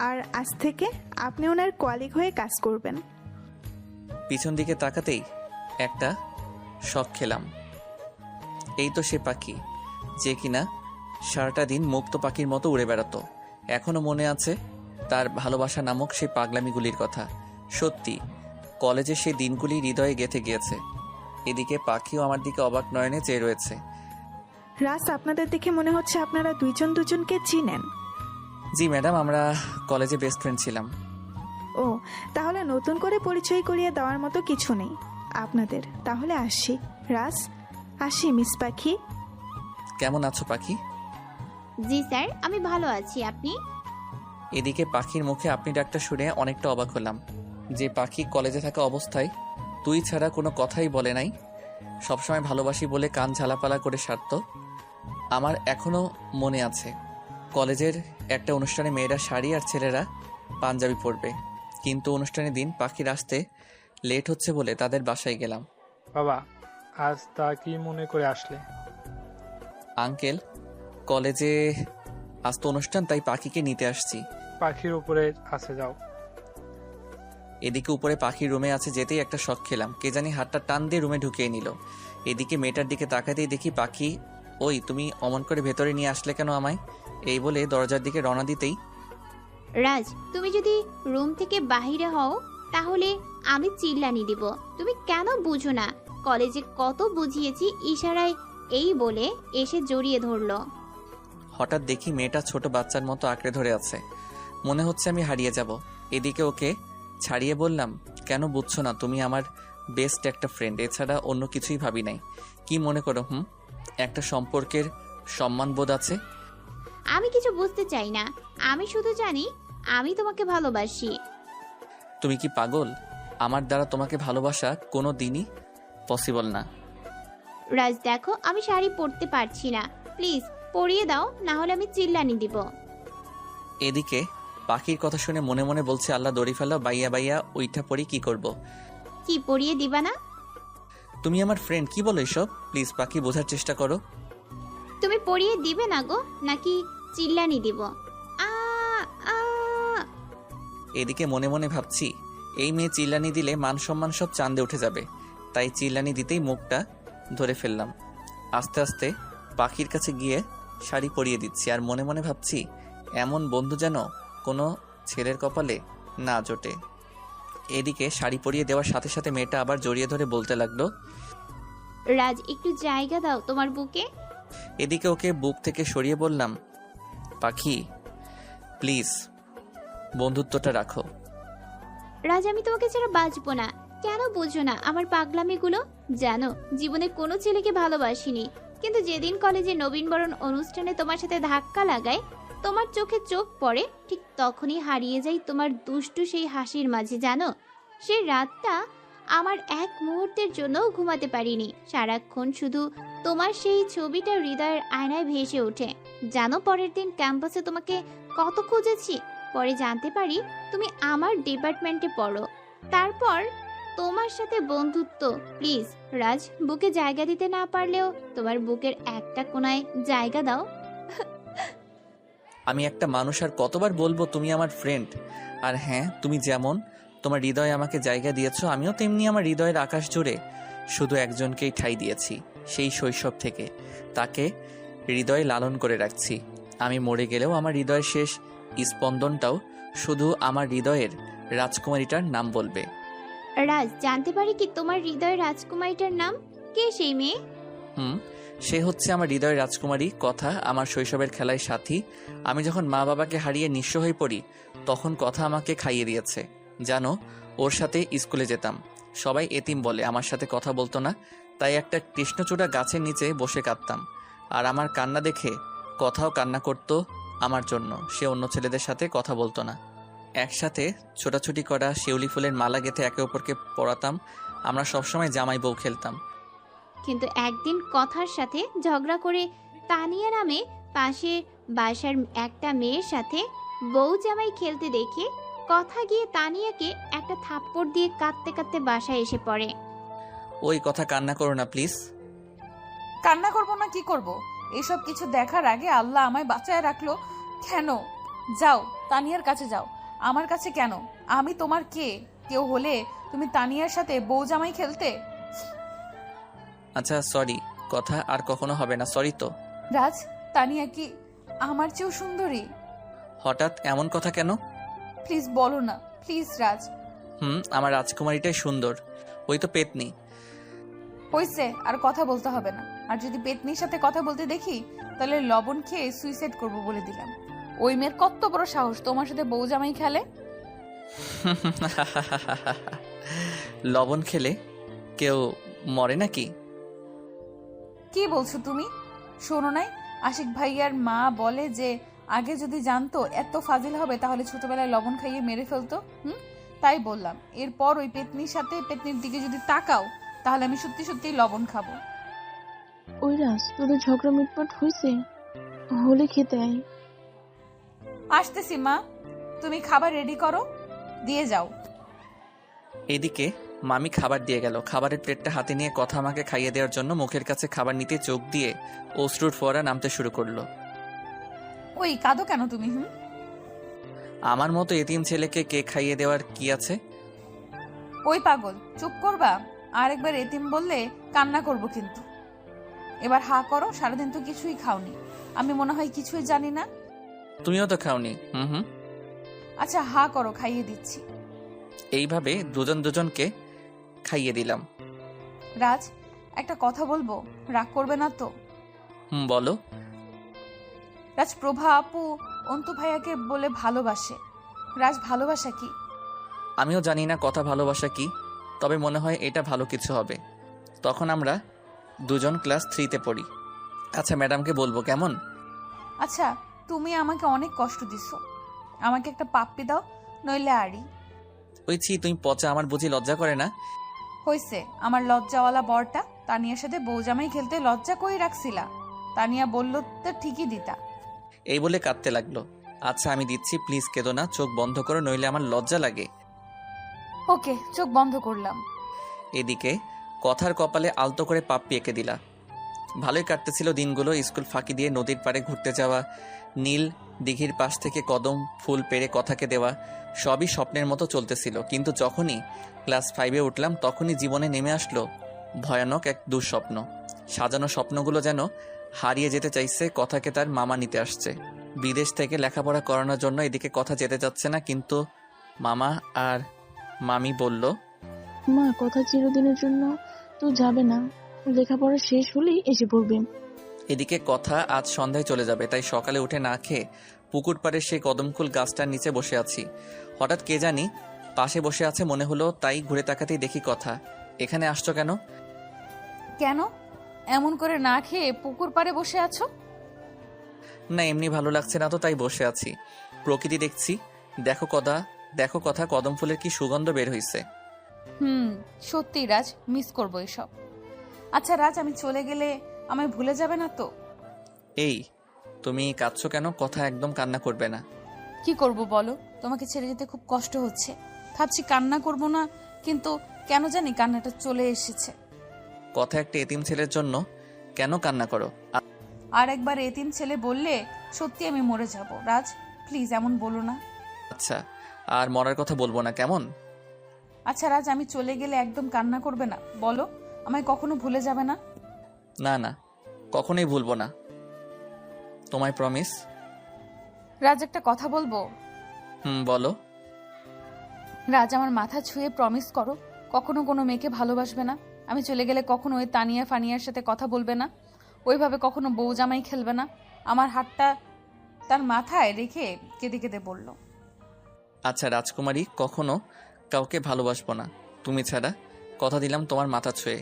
Speaker 5: আর আজ থেকে আপনি ওনার কলিগ হয়ে কাজ করবেন।
Speaker 1: পিছন দিকে তাকাতেই একটা শখ খেলাম। এই তো সে পাখি যে কিনা সারাটা দিন মুক্ত পাখির মতো উড়ে বেড়াতো। এখনো মনে আছে তার ভালোবাসা নামক সেই পাগলামিগুলির কথা। সত্যি কলেজের সেই দিনগুলি হৃদয়ে গেঁথে গিয়েছে। এদিকে পাখিও আমার দিকে অবাক নয়নে চেয়ে রয়েছে।
Speaker 5: রাস, আপনাদের দেখে মনে হচ্ছে আপনারা দুজন দুজনকে চিনেন।
Speaker 1: জি ম্যাডাম, আমরা কলেজে বেস্ট ফ্রেন্ড ছিলাম।
Speaker 5: ও তাহলে নতুন করে পরিচয় করিয়ে দেওয়ার মতো কিছু নেই আপনাদের। তাহলে আসি রাজ, আসি মিস পাখি।
Speaker 1: কেমন আছো পাখি?
Speaker 7: জি স্যার, আমি ভালো আছি। আপনি?
Speaker 1: এদিকে পাখির মুখে আপনি ডাকটা শুনে অনেকটা অবাক হলাম। যে পাখি কলেজে থাকা অবস্থায় তুই ছাড়া কোনো কথাই বলে নাই, সবসময় ভালোবাসি বলে কান ঝালাপালা করে সারত। আমার এখনও মনে আছে, কলেজের একটা অনুষ্ঠানে মেয়েরা শাড়ি আর ছেলেরা পাঞ্জাবি পরবে, কিন্তু অনুষ্ঠানের দিন পাখির আসতে লেট হচ্ছে বলে তাদের বাসায় গেলাম।
Speaker 6: বাবা, আজ তা কি মনে করে আসলে?
Speaker 1: আঙ্কেল, কলেজে আজ তো অনুষ্ঠান, তাই পাখিকে নিতে আসছি।
Speaker 6: পাখির উপরে আছে, যাও।
Speaker 1: এদিকে উপরে পাখির রুমে আছে যেতেই একটা শক খেলাম, কে জানি হাতটা টান দিয়ে রুমে ঢুকিয়ে নিল। এদিকে মেয়েটার দিকে তাকাতেই দেখি পাখি। ওই তুমি অমন করে ভেতরে নিয়ে আসলে কেন আমায়? এই বলে দরজার দিকে রওনা দিতেই
Speaker 7: রাজ, তুমি যদি রুম থেকে বাহিরে হও তাহলে আমি চিল্লানি দিব। তুমি কেন বুঝো না? কলেজে কত বুঝিয়েছি ইশারায়, এই বলে এসে জড়িয়ে ধরলো।
Speaker 1: হঠাৎ দেখি মেয়েটা ছোট বাচ্চার মতো আঁকড়ে ধরে আছে, মনে হচ্ছে আমি হারিয়ে যাব। এদিকে ওকে ছাড়িয়ে বললাম, কেন বুঝছো না? তুমি আমার বেস্ট একটা ফ্রেন্ড, এছাড়া অন্য কিছুই ভাবি নাই। কি মনে করো? একটা সম্পর্কের সম্মানবোধ আছে।
Speaker 7: আমি কিছু বুঝতে চাই না, আমি শুধু জানি আমি তোমাকে ভালোবাসি।
Speaker 1: তুমি কি পাগল? আমার দ্বারা তোমাকে ভালোবাসা কোনো দিনই পসিবল না।
Speaker 7: রাজ দেখো, আমি শাড়ি পরতে পারছি না, প্লিজ পরিয়ে দাও, না হলে আমি চিল্লানি দিব।
Speaker 1: এদিকে পাখির কথা শুনে মনে মনে বলছে, আল্লাহ দড়ি ফেলা, বাইয়া বাইয়া ওইটা পরি কি করব।
Speaker 7: কি পরিয়ে দিবা না?
Speaker 1: তুমি আমার ফ্রেন্ড, কি বলো এসব? প্লিজ পাখি, বোঝার চেষ্টা করো।
Speaker 7: তুমি পরিয়ে দিবে না গো, নাকি চিল্লানি দিব? আ আ
Speaker 1: এদিকে মনে মনে ভাবছি, এই মেয়ে চিল্লানি দিলে মান সম্মান সব চাঁদে উঠে যাবে, তাই চিল্লানি দিতেই মুখটা ধরে ফেললাম। আস্তে আস্তে পাখির কাছে গিয়ে শাড়ি পরিয়ে দিচ্ছি, আর মনে মনে ভাবছি, এমন বন্ধু যেন কোনো ছেলের কপালে না জোটে। এদিকে শাড়ি পরিয়ে দেওয়ার সাথে সাথে মেয়েটা আবার জড়িয়ে ধরে বলতে লাগলো,
Speaker 7: রাজ একটু জায়গা দাও তোমার বুকে।
Speaker 1: এদিকে ওকে বুক থেকে সরিয়ে বললাম, পাখি প্লিজ বন্ধুত্বটা রাখো।
Speaker 7: রাজ, আমি তোমাকে ছাড়া বাঁচবো না। কেন বুঝো না আমার পাগলামিগুলো? জানো, জীবনে কোনো ছেলেকে ভালোবাসিনি, কিন্তু যেদিন কলেজে নবীনবরণ অনুষ্ঠানে তোমার সাথে ধাক্কা লাগায়, তোমার চোখে চোখ পড়ে, ঠিক তখনই হারিয়ে যাই তোমার দুষ্টু সেই হাসির মাঝে। জানো, সেই রাতটা আমার এক মুহূর্তের জন্য ঘুমাতে পারিনি। সারাক্ষণ শুধু তোমার সেই ছবিটা হৃদয়ের আয়নায় ভেসে ওঠে। জানো, পরের দিন ক্যাম্পাসে তোমাকে কত খুঁজেছি। পরে জানতে পারি তুমি আমার ডিপার্টমেন্টে পড়ো। তারপর তোমার সাথে বন্ধুত্ব। প্লিজ রাজ, বুকে জায়গা দিতে না পারলেও তোমার বুকের একটা কোণায় জায়গা দাও।
Speaker 1: আমি একটা মানুষ, আর কতবার বলবো তুমি আমার ফ্রেন্ড। আর হ্যাঁ, তুমি যেমন তোমার হৃদয়ে আমাকে জায়গা দিয়েছো, আমিও তেমনি আমার হৃদয়ের আকাশ জুড়ে শুধু একজনকেই ঠাঁই দিয়েছি, সেই শৈশব থেকে। তাকে হৃদয়ে লালন করে রাখছি। আমি মরে গেলেও আমার হৃদয়ের শেষ স্পন্দনটাও শুধু আমার হৃদয়ের রাজকুমারীটার নাম বলবে।
Speaker 7: রাজ, জানতে পারি কি তোমার হৃদয়ের রাজকুমারীটার নাম? কে সেই মেয়ে?
Speaker 1: সে হচ্ছে আমার হৃদয়ের রাজকুমারী। কথা, আমার শৈশবের খেলায় সাথী। আমি যখন মা বাবাকে হারিয়ে নিঃস্ব হয়ে পড়ি, তখন কথা আমাকে খাইয়ে দিয়েছে। জানো, ওর সাথে স্কুলে যেতাম। সবাই এতিম বলে, আমার সাথে কথা বলতো না, তাই একটা কৃষ্ণচূড়া গাছের নিচে বসে কাঁদতাম। আর আমার কান্না দেখে কথাও কান্না করতো আমার জন্য। সে অন্য ছেলেদের সাথে কথা বলতো না। একসাথে ছোটাছুটি করা, শিউলি ফুলের মালা গেঁথে একে অপরকে পরাতাম। আমরা সবসময় জামাই বউ খেলতাম।
Speaker 7: কিন্তু একদিন কথার সাথে ঝগড়া করে তানিয়া নামে পাশে বাসার একটা মেয়ের সাথে বউ জামাই খেলতে দেখে কথা গিয়ে তানিয়াকে একটা থাপ্পড় দিয়ে কাঁদতে কাঁদতে বাসায় এসে পড়ে।
Speaker 1: ওই কথা কান্না করো না প্লিজ।
Speaker 2: কান্না করব না কি করব? এসব কিছু দেখার আগে আল্লাহ আমায় বাঁচায় রাখলো কেন? যাও, তানিয়ার কাছে যাও। আমার কাছে কেন? আমি তোমার কে? কেউ হলে তুমি তানিয়ার সাথে বউ জামাই খেলতে?
Speaker 1: আচ্ছা সরি, কথা আর কখনো হবে না, সরি তো।
Speaker 2: রাজ, তানিয়া কি আমার চেয়েও সুন্দরী?
Speaker 1: হঠাৎ এমন কথা কেন?
Speaker 2: প্লিজ বলো না, প্লিজ রাজ।
Speaker 1: আমার রাজকুমারীটাই সুন্দর, ওই তো পেতনি।
Speaker 2: হইছে, আর কথা বলতে হবে না। আর যদি পেতনির সাথে কথা বলতে দেখি, তাহলে লবণ খেয়ে সুইসাইড করবো বলে দিলাম। ওই মেয়ের কত বড় সাহস তোমার সাথে বউ জামাই খেলে?
Speaker 1: লবণ খেলে কেউ মরে নাকি?
Speaker 2: কি বলছো তুমি? শোনো নাই, আশিক ভাইয়ার মা বলে যে আগে যদি জানতো এত ফাজিল হবে তাহলে ছোটবেলায় লবণ খাইয়ে মেরে ফেলতো। তাই বললাম, এরপর ওই পেতনির সাথে পেতনির দিকে যদি তাকাও তাহলে আমি সত্যি সত্যি লবণ খাবো।
Speaker 8: ওই রাস, তোদের ঝগড়া মিটমাট হয়েছে? হলে খেতে আয়।
Speaker 2: আসতেছি মা, তুমি খাবার রেডি করো, দিয়ে যাও।
Speaker 1: এদিকে মামি খাবার দিয়ে গেল। খাবারের প্লেটটা হাতে নিয়ে কথা আমাকে খাইয়ে দেওয়ার জন্য মুখের কাছে খাবার নিতে চোখ দিয়ে অশ্রুর ফোয়ারা নামতে শুরু করলো।
Speaker 2: ওই কাঁদো কেন তুমি?
Speaker 1: আমার মতো এতিম ছেলেকে কেক খাইয়ে দেওয়ার কি আছে?
Speaker 2: ওই পাগল, চুপ করবা? আর একবার এতিম বললে কান্না করব কিন্তু। এবার হা করো, সারাদিন তো কিছুই খাওনি, আমি মনে হয় কিছুই জানি না।
Speaker 1: তুমিও তো খাওনি।
Speaker 2: আচ্ছা হা করো, খাইয়ে দিচ্ছি।
Speaker 1: এইভাবে দুজন দুজনকে খাইয়ে দিলাম।
Speaker 2: রাজ, একটা কথা বলবো, রাগ করবে না তো?
Speaker 1: বলো।
Speaker 2: রাজ, প্রভা আপু অন্তু ভাইয়াকে বলে ভালোবাসে। রাজ, ভালোবাসা কি?
Speaker 1: আমিও জানি না কথা ভালোবাসা কি, তবে মনে হয় এটা ভালো কিছু হবে। তখন আমরা দুজন ক্লাস 3-তে পড়ি। আচ্ছা ম্যাডামকে বলবো কেমন?
Speaker 2: আচ্ছা, তুমি আমাকে অনেক কষ্ট দিছো, আমাকে একটা পাপ্পি দাও, নইলে আড়ি।
Speaker 1: ওই ছি, তুমি পচা, আমার বুঝি লজ্জা করে না?
Speaker 2: হইছে, আমার লজ্জাওয়ালা বরটা তানিয়ার সাথে বউজামাই খেলতে লজ্জা কই রাখছিলা? তানিয়া বলল তো ঠিকই দিতা।
Speaker 1: এই বলে কাঁদতে লাগলো। আচ্ছা আমি দিচ্ছি, প্লিজ কেঁদো না, চোখ বন্ধ করো, নইলে আমার লজ্জা লাগে।
Speaker 2: ওকে, চোখ বন্ধ করলাম।
Speaker 1: এদিকে কথার কপালে আলতো করে পাপ্পি এঁকে দিলা। ভালোই কাটতেছিল দিনগুলো। স্কুল ফাঁকি দিয়ে নদীর পাড়ে ঘুরতে যাওয়া, নীল দিঘির পাশ থেকে কদম ফুল পেড়ে কথাকে দেওয়া, সবই স্বপ্নের মতো চলতেছিল। কিন্তু যখনই ক্লাস 5-এ উঠলাম তখনই জীবনে নেমে আসলো ভয়ানক এক দুঃস্বপ্ন। সাজানো স্বপ্নগুলো যেন হারিয়ে যেতে চাইছে। কথাকে তার মামা নিতে আসছে বিদেশ থেকে লেখাপড়া করানোর জন্য। এদিকে কথা যেতে যাচ্ছে না, কিন্তু মামা আর মামি বলল,
Speaker 8: মা, কথা চিরদিনের জন্য তো যাবে না, লেখাপড়া শেষ হলেই এসে পড়বে।
Speaker 1: এদিকে কথা আজ সন্ধ্যায় চলে যাবে, তাই সকালে উঠে না খেয়ে পুকুর পাড়ের সেই কদমফুল গাছটার নিচে বসে আছি। হঠাৎ কে জানি পাশে বসে আছে মনে হলো, তাই ঘুরে তাকাতেই দেখি কথা। এখানে আসছো কেন?
Speaker 2: কেন এমন করে না খেয়ে পুকুর পাড়ে বসে আছো?
Speaker 1: না এমনি ভালো লাগছে না তো, তাই বসে আছি। প্রকৃতি দেখছি। দেখো কথা কদম ফুলের কি সুগন্ধ বের হইছে।
Speaker 2: সত্যি রাজ, মিস করবো এসব। আচ্ছা রাজ, আমি চলে গেলে আমায় ভুলে যাবে না তো?
Speaker 1: এই তুমি কাঁদছো কেন? কথা একদম কান্না করবে না।
Speaker 2: কি করব বলো, তোমাকে ছেড়ে যেতে খুব কষ্ট হচ্ছে। ভাবছি কান্না করব না, কিন্তু কেন জানি কান্নাটা চলে এসেছে।
Speaker 1: কথা একটা এতিম ছেলের জন্য কেন কান্না করো?
Speaker 2: আর একবার এতিম ছেলে বললে সত্যি আমি মরে যাব। রাজ প্লিজ এমন বলো না।
Speaker 1: আচ্ছা আর মরার কথা বলবো না, কেমন?
Speaker 2: আচ্ছা রাজ, আমি চলে গেলে একদম কান্না করবে না, বলো আমায় কখনো ভুলে যাবে না?
Speaker 1: না না, কখনোই ভুলবো না, তোমায় প্রমিস।
Speaker 2: রাজ, একটা কথা বলবো?
Speaker 1: বলো।
Speaker 2: রাজ, আমার মাথা ছুঁয়ে প্রমিস করো কখনো কোনো মেয়েকে ভালোবাসবে না। আমি চলে গেলে কখনো ওই তানিয়া ফানিয়ার সাথে কথা বলবে না, ওইভাবে কখনো বউ জামাই খেলবে না। আমার হাতটা তার মাথায় রেখে কেঁদে কেঁদে বলল।
Speaker 1: আচ্ছা রাজকুমারী, কখনো কাউকে ভালোবাসবো না তুমি ছাড়া, কথা দিলাম তোমার মাথা ছুঁয়ে।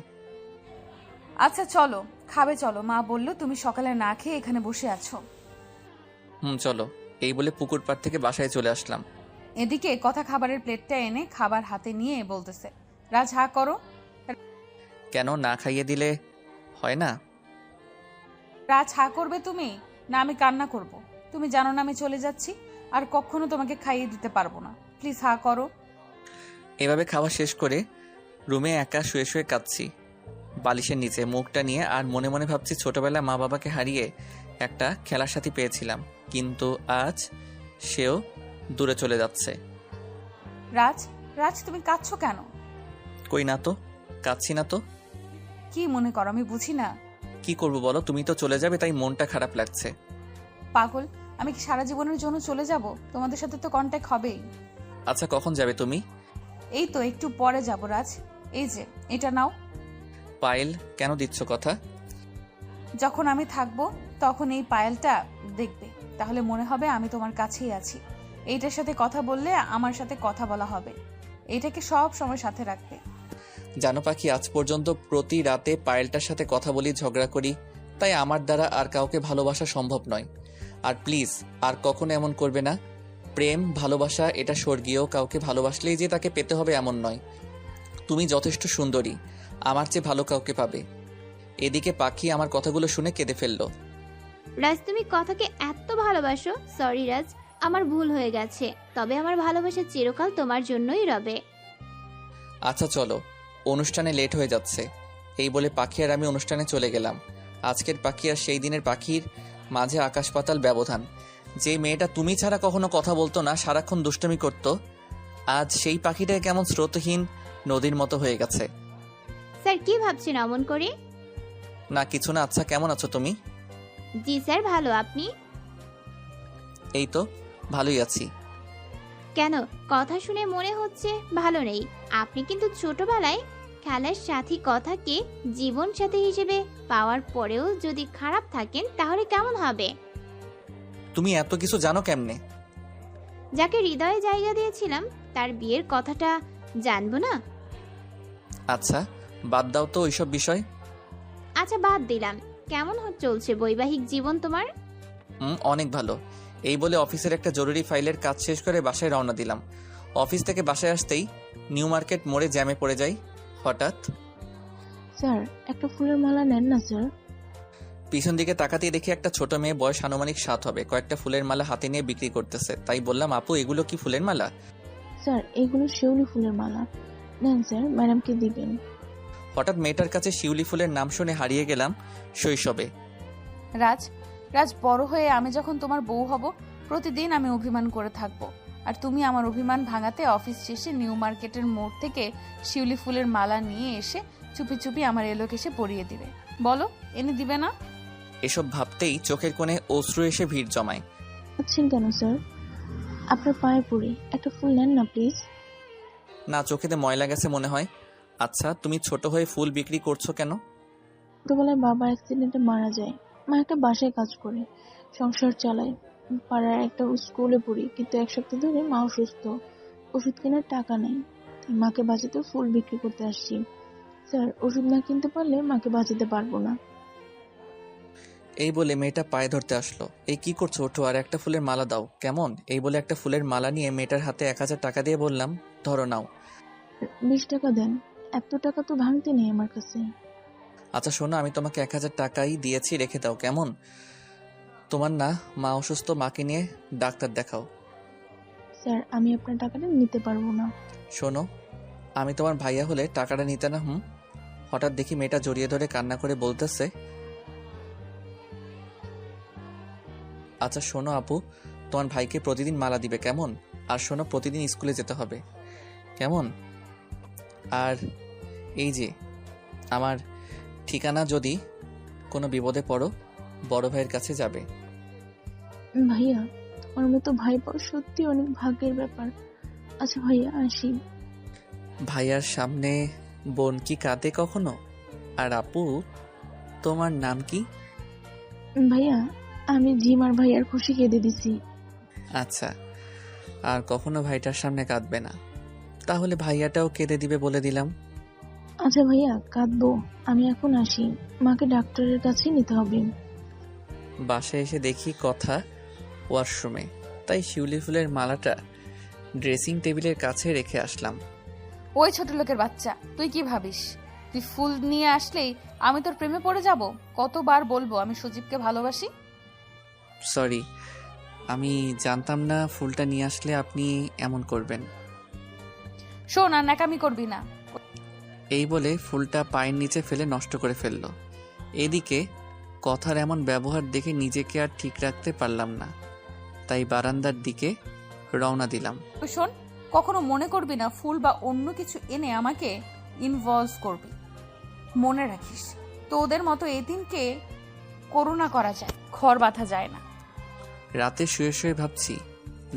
Speaker 2: আচ্ছা চলো, খাবে চলো, মা বললো তুমি সকালে না খেয়ে এখানে বসে আছো।
Speaker 1: চলো। এই বলে পুকুর পাড় থেকে বাসায় চলে আসলাম।
Speaker 2: এদিকে কথা খাবারের প্লেটটা এনে খাবার হাতে নিয়ে বলতেছে, রাজ হা করো।
Speaker 1: কেন, না খাইয়ে দিলে হয় না?
Speaker 2: রাজ হা করবে তুমি, না আমি কান্না করব? তুমি জানো না আমি চলে যাচ্ছি, আর কখনো তোমাকে খাইয়ে দিতে পারবো না। প্লিজ হা করো।
Speaker 1: এভাবে খাওয়া শেষ করে রুমে একা শুয়ে শুয়ে কাঁদছি বালিশের নিচে মুখটা নিয়ে, আর মনে মনে ভাবছি ছোটবেলায় মা বাবাকে হারিয়ে একটা খেলার সাথী পেয়েছিলাম, কিন্তু আজ সেও দূরে চলে যাচ্ছে।
Speaker 2: রাজ, রাজ তুমি কাঁদছো কেন?
Speaker 1: কই না তো, কাঁদছি না তো।
Speaker 2: কি মনে করো আমি বুঝি না?
Speaker 1: কি করবো বলো, তুমি তো চলে যাবে তাই মনটা খারাপ লাগছে।
Speaker 2: পাগল, আমি কি সারা জীবনের জন্য চলে যাব? তোমাদের সাথে তো কন্ট্যাক্ট হবেই।
Speaker 1: আচ্ছা কখন যাবে তুমি?
Speaker 2: এই তো একটু পরে যাব রাজ। এই যে এটা নাও।
Speaker 1: পায়েল কেন দিচ্ছ কথা?
Speaker 2: যখন আমি থাকবো তখন এই পায়েলটা দেখবে, তাহলে মনে হবে আমি তোমার কাছেই আছি। এইটার সাথে কথা বললে আমার সাথে কথা বলা হবে। এইটাকে সব সময় সাথে রাখবে।
Speaker 1: জানো পাখি, আজ পর্যন্ত প্রতি রাতে পায়েলটার সাথে কথা বলি, ঝগড়া করি, তাই আমার দ্বারা আর কাউকে ভালোবাসা সম্ভব নয়। আর প্লিজ আর কখনো এমন করবে না। প্রেম ভালোবাসা এটা স্বর্গীয়, কাউকে ভালোবাসলেই যে তাকে পেতে হবে এমন নয়। তুমি যথেষ্ট সুন্দরী, আমার চেয়ে ভালো কাউকে পাবে। এদিকে পাখি আমার কথাগুলো শুনে কেঁদে ফেললো।
Speaker 7: রাজ, তুমি কথাকে এত ভালোবাসো? সরি রাজ, আমার ভুল হয়ে গেছে। তবে আমার ভালোবাসা চিরকাল তোমার জন্যই রবে।
Speaker 1: আচ্ছা চলো, অনুষ্ঠানে লেট হয়ে যাচ্ছে। এই বলে পাখি আর আমি অনুষ্ঠানে চলে গেলাম। আজকের পাখি আর সেই দিনের পাখির মাঝে আকাশ পাতাল ব্যবধান। যে মেয়েটা তুমি ছাড়া কখনো কথা বলতো না, সারাক্ষণ দুষ্টুমি করতো, আজ সেই পাখিটাই কেমন স্রোতহীন নদীর মতো হয়ে গেছে।
Speaker 7: স্যার, কি ভাবছেন অমন করে?
Speaker 1: না কিছু না। আচ্ছা কেমন আছো তুমি?
Speaker 7: জি স্যার, ভালো। আপনি?
Speaker 1: এই তো ভালোই আছি।
Speaker 7: কেন, কথা শুনে মনে হচ্ছে ভালো নেই। আপনি কিন্তু ছোটবেলায় খেলার সাথী কথাকে জীবন সাথী হিসেবে পাওয়ার পরেও যদি খারাপ থাকেন তাহলে কেমন হবে?
Speaker 1: তুমি এত কিছু জানো কেমনে?
Speaker 7: যাকে হৃদয়ে জায়গা দিয়েছিলাম তার বিয়ের কথাটা জানবো না?
Speaker 1: আচ্ছা বাদ দাও তো ওইসব বিষয়।
Speaker 7: আচ্ছা বাদ দিলাম। কেমন চলছে বৈবাহিক জীবন তোমার?
Speaker 1: অনেক ভালো। এই বলে অফিসের একটা জরুরি ফাইলের কাজ শেষ করে বাসায় রওনা দিলাম। অফিস থেকে বাসায় আসতেই নিউ মার্কেট মোড়ে জ্যামে পড়ে যাই। হঠাৎ
Speaker 8: স্যার একটা ফুলের মালা নেন না স্যার।
Speaker 1: পিছন দিকে তাকাতেই দেখি একটা ছোট মেয়ে, বয়স আনুমানিক 7 হবে, কয়েকটা ফুলের মালা হাতে নিয়ে বিক্রি করতেছে। তাই বললাম, আপু এগুলো কি ফুলের মালা?
Speaker 8: স্যার এগুলো শিউলি ফুলের মালা, নেন স্যার, ম্যাডামকে দিবেন।
Speaker 1: হঠাৎ মেয়েটার কাছে শিউলি ফুলের নাম শুনে হারিয়ে গেলাম শৈশবে।
Speaker 2: রাজ, রাজ বড় হয়ে আমি যখন তোমার বউ হব, প্রতিদিন আমি অভিমান করে থাকবো। আর তুমি আমার অভিমান ভাঙাতে অফিস শেষে নিউ মার্কেটের মোড় থেকে শিউলি ফুলের মালা নিয়ে এসে চুপি চুপি আমার এলোকেশে পরিয়ে দিবে। বলো, এনে দিবে না?
Speaker 1: এসব ভাবতেই চোখের কোণে অশ্রু এসে ভিড় জমায়।
Speaker 8: আছেন কেন স্যার? আপনার পায়ে পড়ি, একটা ফুল নেন না প্লিজ।
Speaker 1: না, চোখেতে ময়লা গেছে মনে হয়। আচ্ছা তুমি ছোট হয়ে ফুল বিক্রি করছো কেন?
Speaker 8: ছোটবেলায় বাবা অ্যাক্সিডেন্টে মারা যায়, মা একটা বাসায় কাজ করে সংসার চালায়। পাড়ার একটা স্কুলে পড়ি, কিন্তু 1 সপ্তাহ ধরে মা অসুস্থ, ওষুধ কেনার টাকা নেই, তাই মাকে বাঁচাতে ফুল বিক্রি করতে আসছি। স্যার ওষুধ না কিনতে পারলে মাকে বাঁচাতে পারবো না।
Speaker 1: এই বলে মেয়েটা পায়ে ধরতে আসলো। এই কি করছো, ওঠো আর একটা ফুলের মালা দাও। কেমন? এই বলে একটা ফুলের মালা নিয়ে মেয়েটার হাতে 1000 টাকা দিয়ে বললাম, ধরো নাও।
Speaker 8: 20 টাকা দেন, এত টাকা তো ভাঙতে নেই আমার কাছে।
Speaker 1: আচ্ছা শোনো, আমি তোমাকে 1000 টাকাই দিয়েছি, রেখে দাও কেমন? তোমার না মা অসুস্থ, মাকে নিয়ে ডাক্তার দেখাও।
Speaker 8: স্যার আমি আপনার টাকাটা নিতে পারবো না।
Speaker 1: শোনো, আমি তোমার ভাইয়া হলে টাকাটা নিতে না। হঠাৎ দেখি মেয়েটা জড়িয়ে ধরে কান্না করে বলতেছে, আচ্ছা শোনো আপু, তোমার ভাইকে প্রতিদিন মালা দিবে কেমন? আর শোনো, প্রতিদিন স্কুলে যেতে হবে কেমন? আর এই যে আমার ঠিকানা, যদি কোনো বিপদে পড়ো বড় ভাইয়ের কাছে যাবে।
Speaker 8: ভাইয়া তোমার মতো ভাই পাওয়া সত্যি অনেক ভাগ্যের ব্যাপার। আচ্ছা ভাইয়া আসি।
Speaker 1: ভাইয়ার সামনে বোন কি কাঁদে কখনো? আর আপু তোমার নাম কি?
Speaker 8: ভাইয়া আমি জিমার ভাইয়ার খুশি কেঁদে দিছি।
Speaker 1: আচ্ছা, আর কখনো ভাইটার সামনে কাঁদবে না। তাহলে ভাইয়াটাও কেঁদে দিবে বলে দিলাম।
Speaker 8: আচ্ছা ভাইয়া কাঁদবো, আমি এখন আসি, মাকে ডাক্তারের কাছে নিতে হবে।
Speaker 1: বাসায় এসে দেখি কথা ওয়াশরুমে, তাই শিউলি ফুলের মালাটা ড্রেসিং টেবিলের কাছে রেখে আসলাম।
Speaker 2: ওই ছোট লোকের বাচ্চা, তুই কি ভাবিস তুই ফুল নিয়ে আসলেই আমি তোর প্রেমে পড়ে যাব? কতবার বলবো আমি সজীবকে ভালোবাসি?
Speaker 1: সরি, আমি জানতাম না ফুলটা নিয়ে আসলে আপনি এমন করবেন।
Speaker 2: শোন, আর ন্যাকামি করবি না।
Speaker 1: এই বলে ফুলটা পায়ের নিচে ফেলে নষ্ট করে ফেললো। এদিকে কথার এমন ব্যবহার দেখে নিজেকে আর ঠিক রাখতে পারলাম না, তাই বারান্দার দিকে রওনা দিলাম।
Speaker 2: তুই শোন, কখনো মনে করবি না ফুল বা অন্য কিছু এনে আমাকে ইনভলভ করবি। মনে রাখিস, তোদের মতো এতিমকে করুণা করা যায়, খড় বাঁধা যায় না।
Speaker 1: রাতে শুয়ে শুয়ে ভাবছি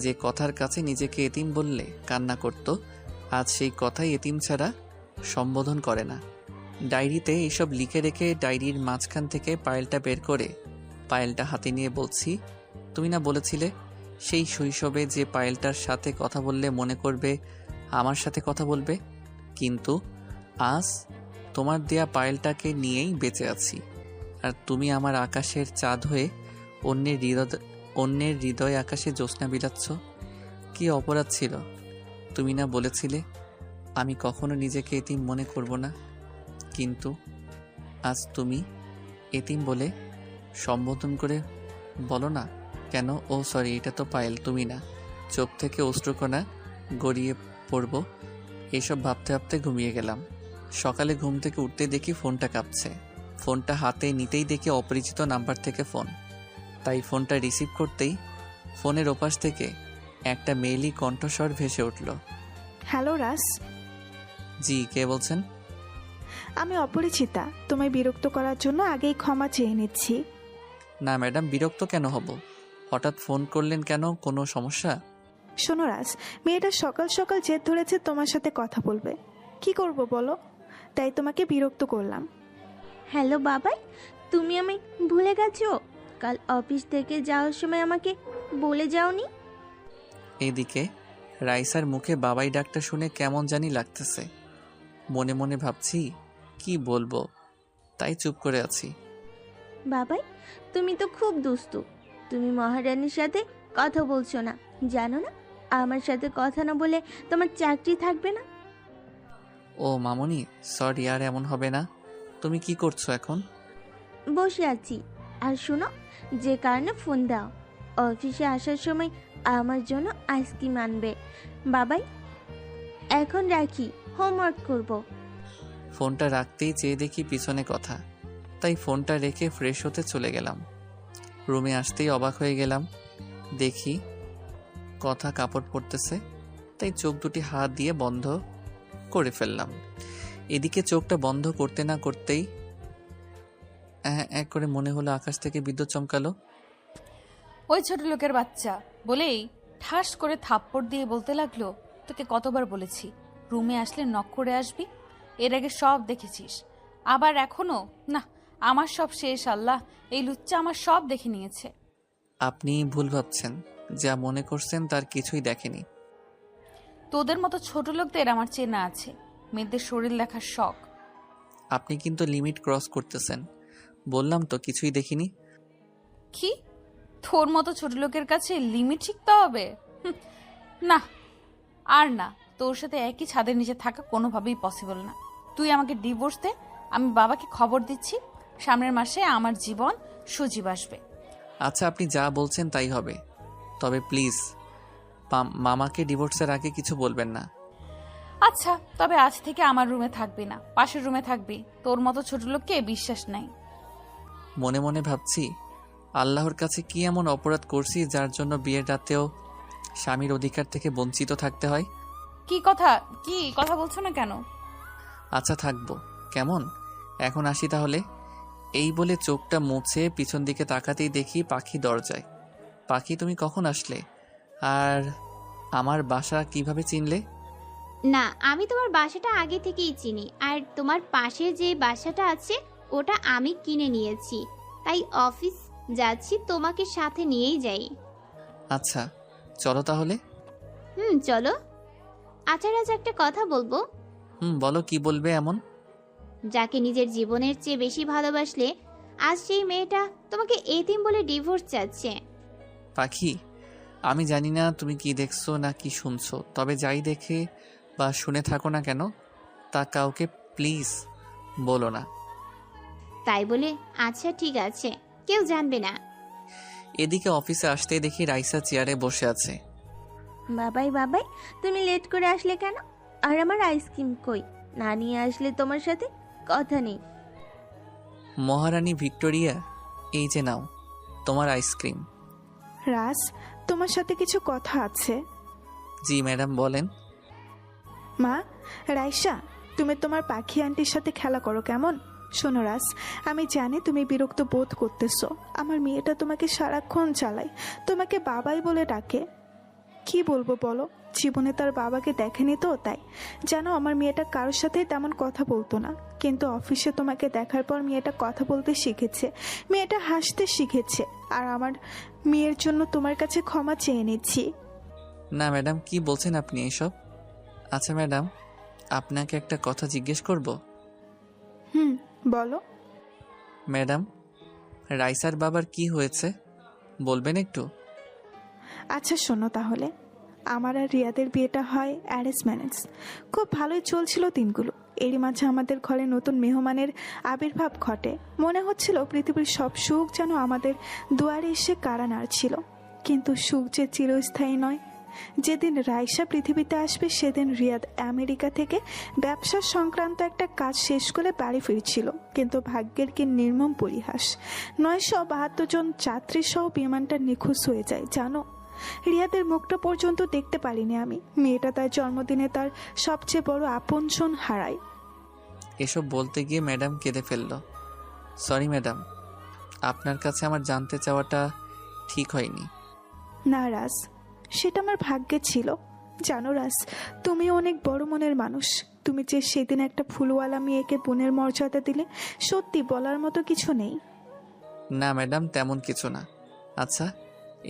Speaker 1: যে কথার কাছে নিজেকে এতিম বললে কান্না করত, আজ সেই কথাই এতিম ছাড়া সম্বোধন করে না। ডায়েরিতে এইসব লিখে রেখে ডায়েরির মাঝখান থেকে পায়েলটা বের করে পায়েলটা হাতে নিয়ে বলছি, তুমি না বলেছিলে সেই শৈশবে যে পায়েলটার সাথে কথা বললে মনে করবে আমার সাথে কথা বলবে, কিন্তু আজ তোমার দেয়া পায়েলটাকে নিয়েই বেঁচে আছি। আর তুমি আমার আকাশের চাঁদ হয়ে অন্যের হৃদয় আকাশে জ্যোৎস্না বিলাচ্ছ। কি অপরাধ ছিল? তুমি না বলেছিলে আমি কখনো নিজেকে এতিম মনে করব না, কিন্তু আজ তুমি এতিম বলে সম্বোধন করে বলো না কেন? ও সরি, এটা তো পায়েল, তুমি না। চোখ থেকে অশ্রুকণা গড়িয়ে পড়ব এইসব ভাবতে ভাবতে ঘুমিয়ে গেলাম। সকালে ঘুম থেকে উঠতে দেখি ফোনটা কাঁপছে। ফোনটা হাতে নিতেই দেখি অপরিচিত নাম্বার থেকে ফোন। তাই ফোনটা রিসিভ করতেই ফোনের ওপাশ থেকে একটা মেইলি কণ্ঠস্বর ভেসে উঠল।
Speaker 5: হ্যালো রাস,
Speaker 1: জি, কে বলছেন?
Speaker 5: আমি অপরিচিতা। তোমায় বিরক্ত করার জন্য আগেই ক্ষমা চেয়ে নিচ্ছি।
Speaker 1: না ম্যাডাম, বিরক্ত কেন হব? হঠাৎ ফোন করলেন কেন? কোনো সমস্যা?
Speaker 5: শোনো রাস, মেয়েটা সকাল সকাল জেদ ধরেছে তোমার সাথে কথা বলবে। কি করব বলো? তাই তোমাকে বিরক্ত করলাম।
Speaker 3: হ্যালো বাবাই, তুমি আমি ভুলে গেছো? কাল অফিস থেকে যাওয়ার সময় আমাকে বলে যাওনি?
Speaker 1: এইদিকে রাইসার মুখে বাবাই ডাকটা শুনে কেমন জানি লাগতেছে। মনে মনে ভাবছি কি বলবো, তাই চুপ করে আছি।
Speaker 3: বাবাই, তুমি তো খুব দুষ্টু। তুমি মহারানীর সাথে কথা বলছো না, জানো না আমার সাথে কথা না বলে তোমার চাকরি থাকবে না।
Speaker 1: ও মামনি, সরি, আর এমন হবে না। তুমি কি করছো এখন?
Speaker 3: বসে আছি। আর শোনো, যে কারণে ফোন দাও, অফিসে আসার সময় আমার জন্য আইসক্রিম আনবে। বাবাই, এখন রাখি, হোমওয়ার্ক করব।
Speaker 1: ফোনটা রাখতেই চেয়ে দেখি পিছনে কথা, তাই ফোনটা রেখে ফ্রেশ হতে চলে গেলাম। রুমে আসতেই অবাক হয়ে গেলাম, দেখি কথা কাপড় পরতেছে, তাই চোখ দুটি হাত দিয়ে বন্ধ করে ফেললাম। এদিকে চোখটা বন্ধ করতে না করতেই এক করে মনে হলো আকাশ থেকে বিদ্যুৎ চমকালো।
Speaker 2: ওই ছোট লোকের বাচ্চা বলেই ঠাস করে থাপ্পড় দিয়ে বলতে লাগলো, তোকে কতবার বলেছি রুমে আসলে নক করে আসবি, এর আগে সব দেখেছিস, আবার এখনো না? আমার সব শেষ আল্লাহ, এই লুচ্চা আমার সব দেখে নিয়েছে।
Speaker 1: আপনি ভুল ভাবছেন, যা মনে করছেন তার কিছুই দেখেনি।
Speaker 2: তোদের মতো ছোট লোকদের আমার চেনা আছে, মেয়েদের শরীর দেখার শখ।
Speaker 1: আপনি কিন্তু লিমিট ক্রস করতেছেন। বললাম তো কিছুই দেখিনি।
Speaker 2: কি? তোর মতো ছোট লোকের কাছে লিমিট শিখতে হবে? না, আর না, তোর সাথে একই ছাদের নিচে থাকা কোনোভাবেই পসিবল না। তুই আমাকে ডিভোর্স দে, আমি বাবাকে খবর দিচ্ছি, সামনের মাসে আমার জীবন সজীব আসবে।
Speaker 1: আচ্ছা, আপনি যা বলছেন তাই হবে, তবে প্লিজ মামাকে ডিভোর্সের আগে কিছু বলবেন না।
Speaker 2: আচ্ছা, তবে আজ থেকে আমার রুমে থাকবি না, পাশের রুমে থাকবি। তোর মতো ছোট লোককে বিশ্বাস নাই।
Speaker 1: মনে মনে ভাবছি আল্লাহর কাছে কি এমন অপরাধ করছি যার জন্য বিয়ের রাতেও স্বামীর অধিকার থেকে বঞ্চিত থাকতে হয়।
Speaker 2: কি কথা বলছো না কেন?
Speaker 1: আচ্ছা থাকবো, কেমন? এখন আসি তাহলে। এই বলে চোখটা মুছে পিছন দিকে তাকাতেই দেখি পাখি দরজায়। পাখি, তুমি কখন আসলে? আর আমার বাসা কিভাবে চিনলে?
Speaker 7: না, আমি তোমার বাসাটা আগে থেকেই চিনি, আর তোমার পাশে যে বাসাটা আছে ওটা আমি কিনে নিয়েছি, তাই অফিস যাচ্ছি, তোমাকে সাথে নিয়েই যাই।
Speaker 1: আচ্ছা চলো তাহলে।
Speaker 7: চলো। আচ্ছা রাজ, একটা কথা বলবো।
Speaker 1: বলো, কি বলবে এমন?
Speaker 7: যাকে নিজের জীবনের চেয়ে বেশি ভালোবাসলে, আজ সেই মেয়েটা তোমাকে এতিম বলে ডিভোর্স চাচ্ছে।
Speaker 1: পাখি, আমি জানি না তুমি কি দেখছো না কি শুনছো, তবে যাই দেখে বা শুনে থাকো না কেন তা কাউকে প্লিজ বলো না।
Speaker 7: তাই বলে আচ্ছা ঠিক আছে, কেউ জানবে না।
Speaker 1: এদিকে অফিসে আসতে দেখি রাইসা চেয়ারে বসে আছে।
Speaker 3: বাবাই বাবাই, তুমি লেট করে আসলে কেন? আর আমার আইসক্রিম কই? না নিয়ে আসলে তোমার সাথে কথা নেই।
Speaker 1: মহারানী ভিক্টোরিয়া, এই যে নাও তোমার আইসক্রিম।
Speaker 5: রাস, তোমার সাথে কিছু কথা আছে।
Speaker 1: জি ম্যাডাম, বলেন।
Speaker 5: মা, রাইসা, তুমি তোমার পাখি আন্টির সাথে খেলা করো কেমন? শোনো রাস, আমি জানি তুমি বিরক্ত বোধ করতেছো। আমার মেয়েটা তোমাকে সারাক্ষণ চালায়, তোমাকে বাবাই বলে ডাকে, কি বলবো বলো, জীবনে তার বাবাকে দেখেনি তো তাই। জানো, আমার মেয়েটা কারোর সাথেই তেমন কথা বলতো না, কিন্তু অফিসে তোমাকে দেখার পর মেয়েটা কথা বলতে শিখেছে, মেয়েটা হাসতে শিখেছে। আর আমার মেয়ের জন্য তোমার কাছে ক্ষমা চেয়ে নিচ্ছি।
Speaker 1: না ম্যাডাম, কি বলছেন আপনি এসব? আচ্ছা ম্যাডাম, আপনাকে একটা কথা জিজ্ঞেস করব?
Speaker 5: হুম, বলো।
Speaker 1: ম্যাডাম, রাইসার বাবার কি হয়েছে বলবেন একটু?
Speaker 5: আচ্ছা শোনো তাহলে, আমার আর রিয়াদের বিয়েটা হয় অ্যারেঞ্জ ম্যারেজ। খুব ভালোই চলছিল দিনগুলো। এরই মাঝে আমাদের ঘরে নতুন মেহমানের আবির্ভাব ঘটে। মনে হচ্ছিল পৃথিবীর সব সুখ যেন আমাদের দুয়ারে এসে কারা নাড়ছিল। কিন্তু সুখ যে চিরস্থায়ী নয়। যেদিন রাইসা পৃথিবীতে আসবে সেদিন রিয়াদ আমেরিকা থেকে ব্যবসা সংক্রান্ত একটা কাজ শেষ করে বাড়ি ফিরছিল, কিন্তু ভাগ্যের কি নির্মম পরিহাস, 972 জন যাত্রী সহ বিমানটা নিখোঁজ হয়ে যায়। জানো, রিয়াদের মুখটা পর্যন্ত দেখতে পারিনি আমি। মেয়েটা তার জন্মদিনে তার সবচেয়ে বড় আপনজন হারায়।
Speaker 1: এসব বলতে গিয়ে ম্যাডাম কেঁদে ফেলল। সরি ম্যাডাম, আপনার কাছে আমার জানতে চাওয়াটা ঠিক হয়নি।
Speaker 5: না রাজ, সেটা আমার ভাগ্যে ছিল। জানো রাজ, তুমি অনেক বড় মনের মানুষ। তুমি যে সেদিন একটা ফুলওয়ালা মেয়েকে বোনের মর্যাদা দিলে, সত্যি বলার মতো কিছু নেই।
Speaker 1: না ম্যাডাম, তেমন কিছু না। আচ্ছা,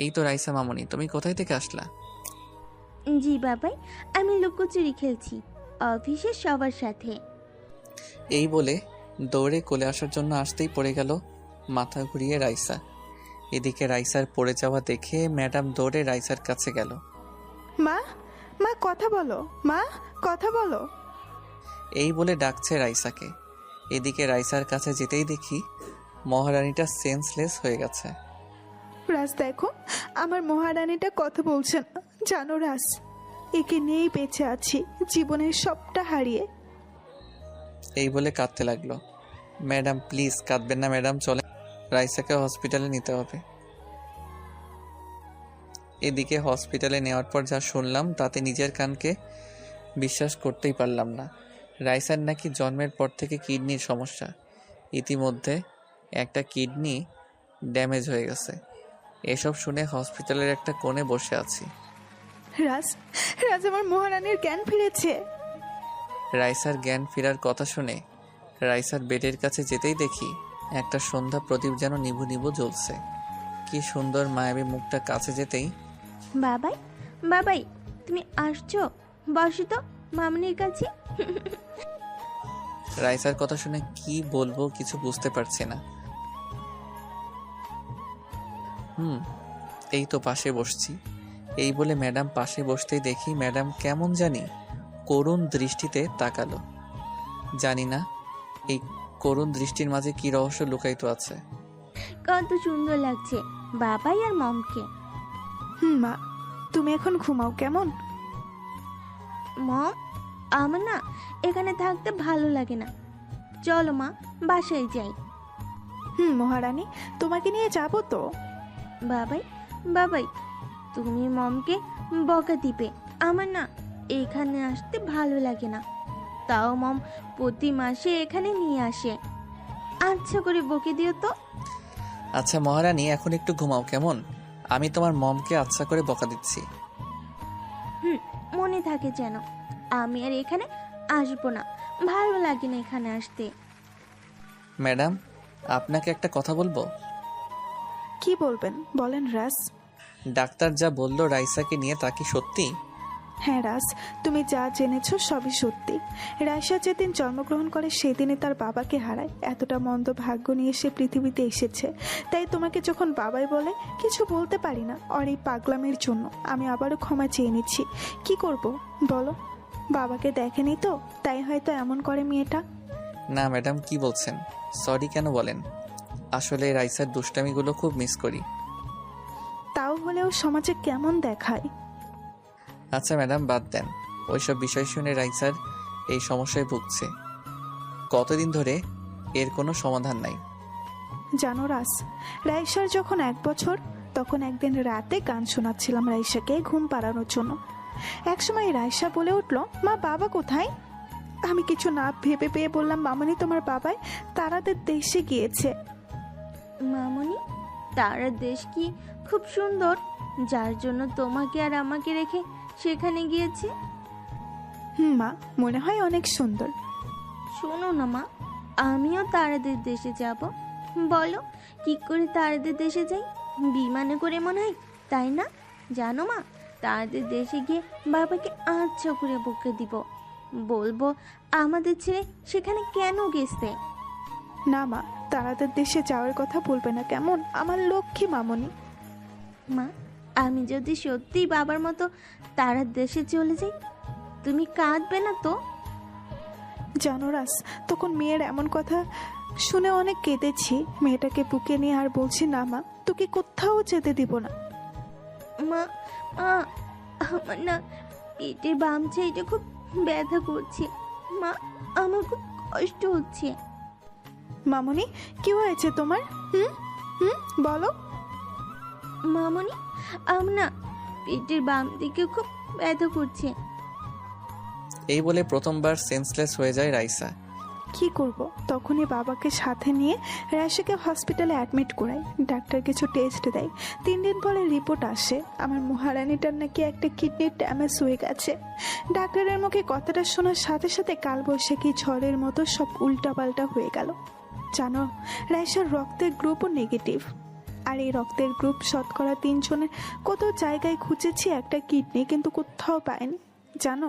Speaker 1: এই তো রাইসা মামনি, তুমি কোথায় থেকে আসলা?
Speaker 3: জি বাবাই, আমি লুকোচুরি খেলছি অফিসের সবার সাথে।
Speaker 1: এই বলে দৌড়ে কোলে আসার জন্য আসতেই পড়ে গেল মাথা ঘুরিয়ে রাইসা। এদিকে রাইসার পড়ে যাওয়া দেখে ম্যাডাম দৌড়ে রাইসার কাছে গেল।
Speaker 5: মা, মা কথা বলো, মা কথা বলো।
Speaker 1: এই বলে ডাকছে রাইসাকে। এদিকে রাইসার কাছে যেতেই দেখি মহারানীটা সেন্সলেস হয়ে গেছে।
Speaker 5: রাজ দেখো, আমার মহারানীটা কথা বলছে না। জানো রাজ, একে নিয়েই বেঁচে আছি, জীবনের সবটা হারিয়ে।
Speaker 1: এই বলে কাঁদতে লাগলো। ম্যাডাম প্লিজ কাঁদবেন না ম্যাডাম, চলে রাইসাকে হসপিটালে নিতে হবে। এদিকে হসপিটালে নেওয়ার পর যা শুনলাম তাতে নিজের কানকে বিশ্বাস করতেই পারলাম না। রাইসার নাকি জন্মের পর থেকে কিডনির সমস্যা। ইতিমধ্যে একটা কিডনি ড্যামেজ হয়ে গেছে। এসব শুনে হসপিটালের একটা কোণে বসে আছি।
Speaker 5: রাজ, রাজ আমার মহারানীর জ্ঞান ফিরেছে।
Speaker 1: রাইসার জ্ঞান ফেরার কথা শুনে রাইসার বেডের কাছে যেতেই দেখি একটা সন্ধ্যা প্রদীপ যেন নিভু নিভু জ্বলছে। কি সুন্দর মায়াবী মুখটা কাছে যেতেই,
Speaker 3: বাবাই, বাবাই, তুমি আসছো? বসো তো মামনির কাছে।
Speaker 1: রাইসার কথা শুনে কি বলবো কিছু বুঝতে পারছি না। এই তো পাশে বসছি। এই বলে ম্যাডাম পাশে বসতেই দেখি ম্যাডাম কেমন জানি করুণ দৃষ্টিতে তাকালো। জানি না এই করুণ দৃষ্টির মাঝে কি রহস্য লুকায়িত আছে।
Speaker 3: কত সুন্দর লাগছে বাবাই আর মমকে।
Speaker 5: মা, তুমি এখন ঘুমাও কেমন?
Speaker 3: মম, আমার না এখানে থাকতে ভালো লাগে না, চলো মা বাসায় যাই।
Speaker 5: মহারানী, তোমাকে নিয়ে যাবো তো।
Speaker 3: বাবাই, বাবাই, তুমি মমকে বকা দিবে। আমার না এখানে আসতে ভালো লাগে না, তাও মম প্রতি মাসে এখানে নিয়ে আসে। আচ্ছা করে বকে দিও তো।
Speaker 1: আচ্ছা মহারানী, এখন একটু ঘুমাও কেমন? আমি তোমার মমকে আচ্ছা করে বকা দিচ্ছি।
Speaker 3: মনে থাকে যেন। আমি আর এখানে আসবো না, ভালো লাগে না এখানে আসতে।
Speaker 1: ম্যাডাম, আপনাকে একটা কথা বলবো।
Speaker 5: কি বলবেন, বলেন রাজ।
Speaker 1: ডাক্তার যা বললো রাইসাকে নিয়ে তা কি সত্যি?
Speaker 5: হ্যাঁ রাজ, তুমি যা জেনেছ সবই সত্যি। রাইসা যেদিন জন্মগ্রহণ করে সেদিনই তার বাবাকে হারায়। এতটা মন্দ ভাগ্য নিয়ে সে পৃথিবীতে এসেছে। তাই তোমাকে যখন বাবাই বলে কিছু বলতে পারি না, আর এই পাগলামের জন্য আমি আবারও ক্ষমা চেয়ে নিচ্ছি। কি করব বলো, বাবাকে দেখেনি তো, তাই হয়তো এমন করে মেয়েটা।
Speaker 1: না ম্যাডাম, কি বলছেন? সরি কেন বলেন? আসলে রাইসার দুষ্টামিগুলো খুব মিস করি।
Speaker 5: তাও হলেও সমাজে কেমন দেখায়।
Speaker 1: আচ্ছা ম্যাডাম, বাদ দেন ওইসব বিষয় শুনে। রাইসার এই সমস্যায় ভুগছে কতদিন ধরে, এর কোনো সমাধান নাই।
Speaker 5: জানো রাজ, রাইসার যখন 1 বছর, তখন একদিন রাতে গান শোনাচ্ছিলাম রাইসাকে ঘুম পাড়ানোর জন্য। একসময় রাইসা বলে উঠলো, মা বাবা কোথায়? আমি কিছু না ভেবে পেয়ে বললাম, মামনি তোমার বাবাই তারাদের দেশে গিয়েছে।
Speaker 3: মামনি, তারা দেশ কি খুব সুন্দর? যার জন্য তোমাকে আর আমাকে রেখে সেখানে গিয়েছে?
Speaker 5: মা, মনে হয় অনেক সুন্দর।
Speaker 3: শোনো না মা, আমিও তারাদের দেশে যাব। বলো কি করে তারাদের দেশে যাই? বিমানে করে মনে হয়, তাই না? জানো মা, তারাদের দেশে গিয়ে বাবাকে আচ্ছা করে বকে দিব, বলবো আমাদের ছেড়ে সেখানে কেন গেছে।
Speaker 5: না মা, তারাদের দেশে যাওয়ার কথা বলবে না কেমন, আমার লক্ষ্মী মামনি।
Speaker 3: মা, আমি যদি সত্যিই বাবার মতো তারার দেশে চলে যাই, তুমি কাঁদবে না তো?
Speaker 5: জানো রাস, তখন মেয়ের এমন কথা শুনে অনেক কেঁদেছি। মেয়েটাকে বুকে নিয়ে আর বলছি, না মা, তোকে কোথাও যেতে দিব না।
Speaker 3: মা, মা, আমার না পেটের বাম সাইডে খুব ব্যথা করছে। মা, আমার খুব কষ্ট হচ্ছে।
Speaker 5: মামনি, কি হয়েছে তোমার? হুম হুম বলো।
Speaker 3: মামনি, আমার না পেটের বাম দিকে খুব ব্যথা করছে।
Speaker 1: এই বলে প্রথমবার সেন্সলেস হয়ে যায় রাইসা।
Speaker 5: কি করব? তখনই বাবাকে সাথে নিয়ে রাশিকে হসপিটালে অ্যাডমিট করাই। ডাক্তার কিছু টেস্ট দেয়। 3 দিন পরে রিপোর্ট আসে, আমার মহারানীটার নাকি একটা কিডনির ড্যামেজ হয়ে গেছে। ডাক্তারের মুখে কথাটা শোনার সাথে সাথে কালবৈশাখী ঝড়ের মতো সব উল্টাপাল্টা হয়ে গেল। জানো, রাইসার রক্তের গ্রুপও নেগেটিভ। আর এই রক্তের গ্রুপ শতকরা 3 জনের। কত জায়গায় খুঁজেছি একটা কিডনি, কিন্তু কোথাও পাইনি। জানো,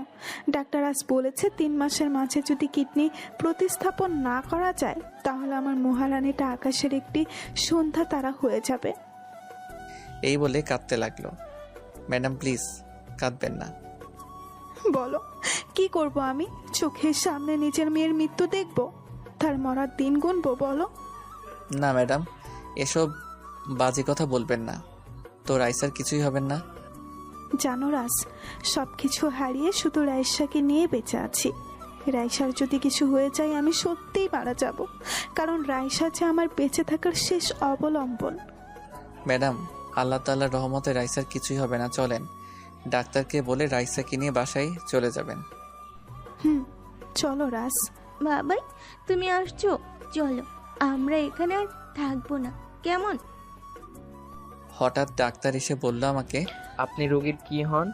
Speaker 5: ডাক্তার আজ বলেছে 3 মাসের মাঝে যদি কিডনি প্রতিস্থাপন না করা যায়, তাহলে আমার মহারানীটা আকাশের একটি সন্ধ্যা তারা হয়ে যাবে।
Speaker 1: এই বলে কাঁদতে লাগলো। ম্যাডাম প্লিজ কাঁদবেন না।
Speaker 5: বলো, কি করব আমি? চোখের সামনে নিজের মেয়ের মৃত্যু দেখব, তার মরার দিন গুনবো? বলো।
Speaker 1: না ম্যাডাম, এসব বাজে কথা বলবেন না তো, রাইসার কিছুই হবেন না।
Speaker 5: জানো রাজ, সব কিছু হারিয়ে শুধু রাইসাকে নিয়ে বেঁচে আছি। রাইসার যদি কিছু হয়ে যায় আমি সত্যিই মারা যাব, কারণ রাইসা যে আমার বেঁচে থাকার শেষ অবলম্বন।
Speaker 1: ম্যাডাম, আল্লাহ তাআলার রহমতে রাইসার কিছুই হবে না। চলেন, ডাক্তারকে বলে রাইসাকে নিয়ে বাসায় চলে যাবেন।
Speaker 5: চলো রাজ।
Speaker 3: বাবাই, তুমি আসছো? চলো, আমরা এখানে আর থাকবো না, কেমন?
Speaker 1: হঠাৎ ডাক্তার এসে বলল আমাকে।
Speaker 4: আপনি রোগীর কি হন?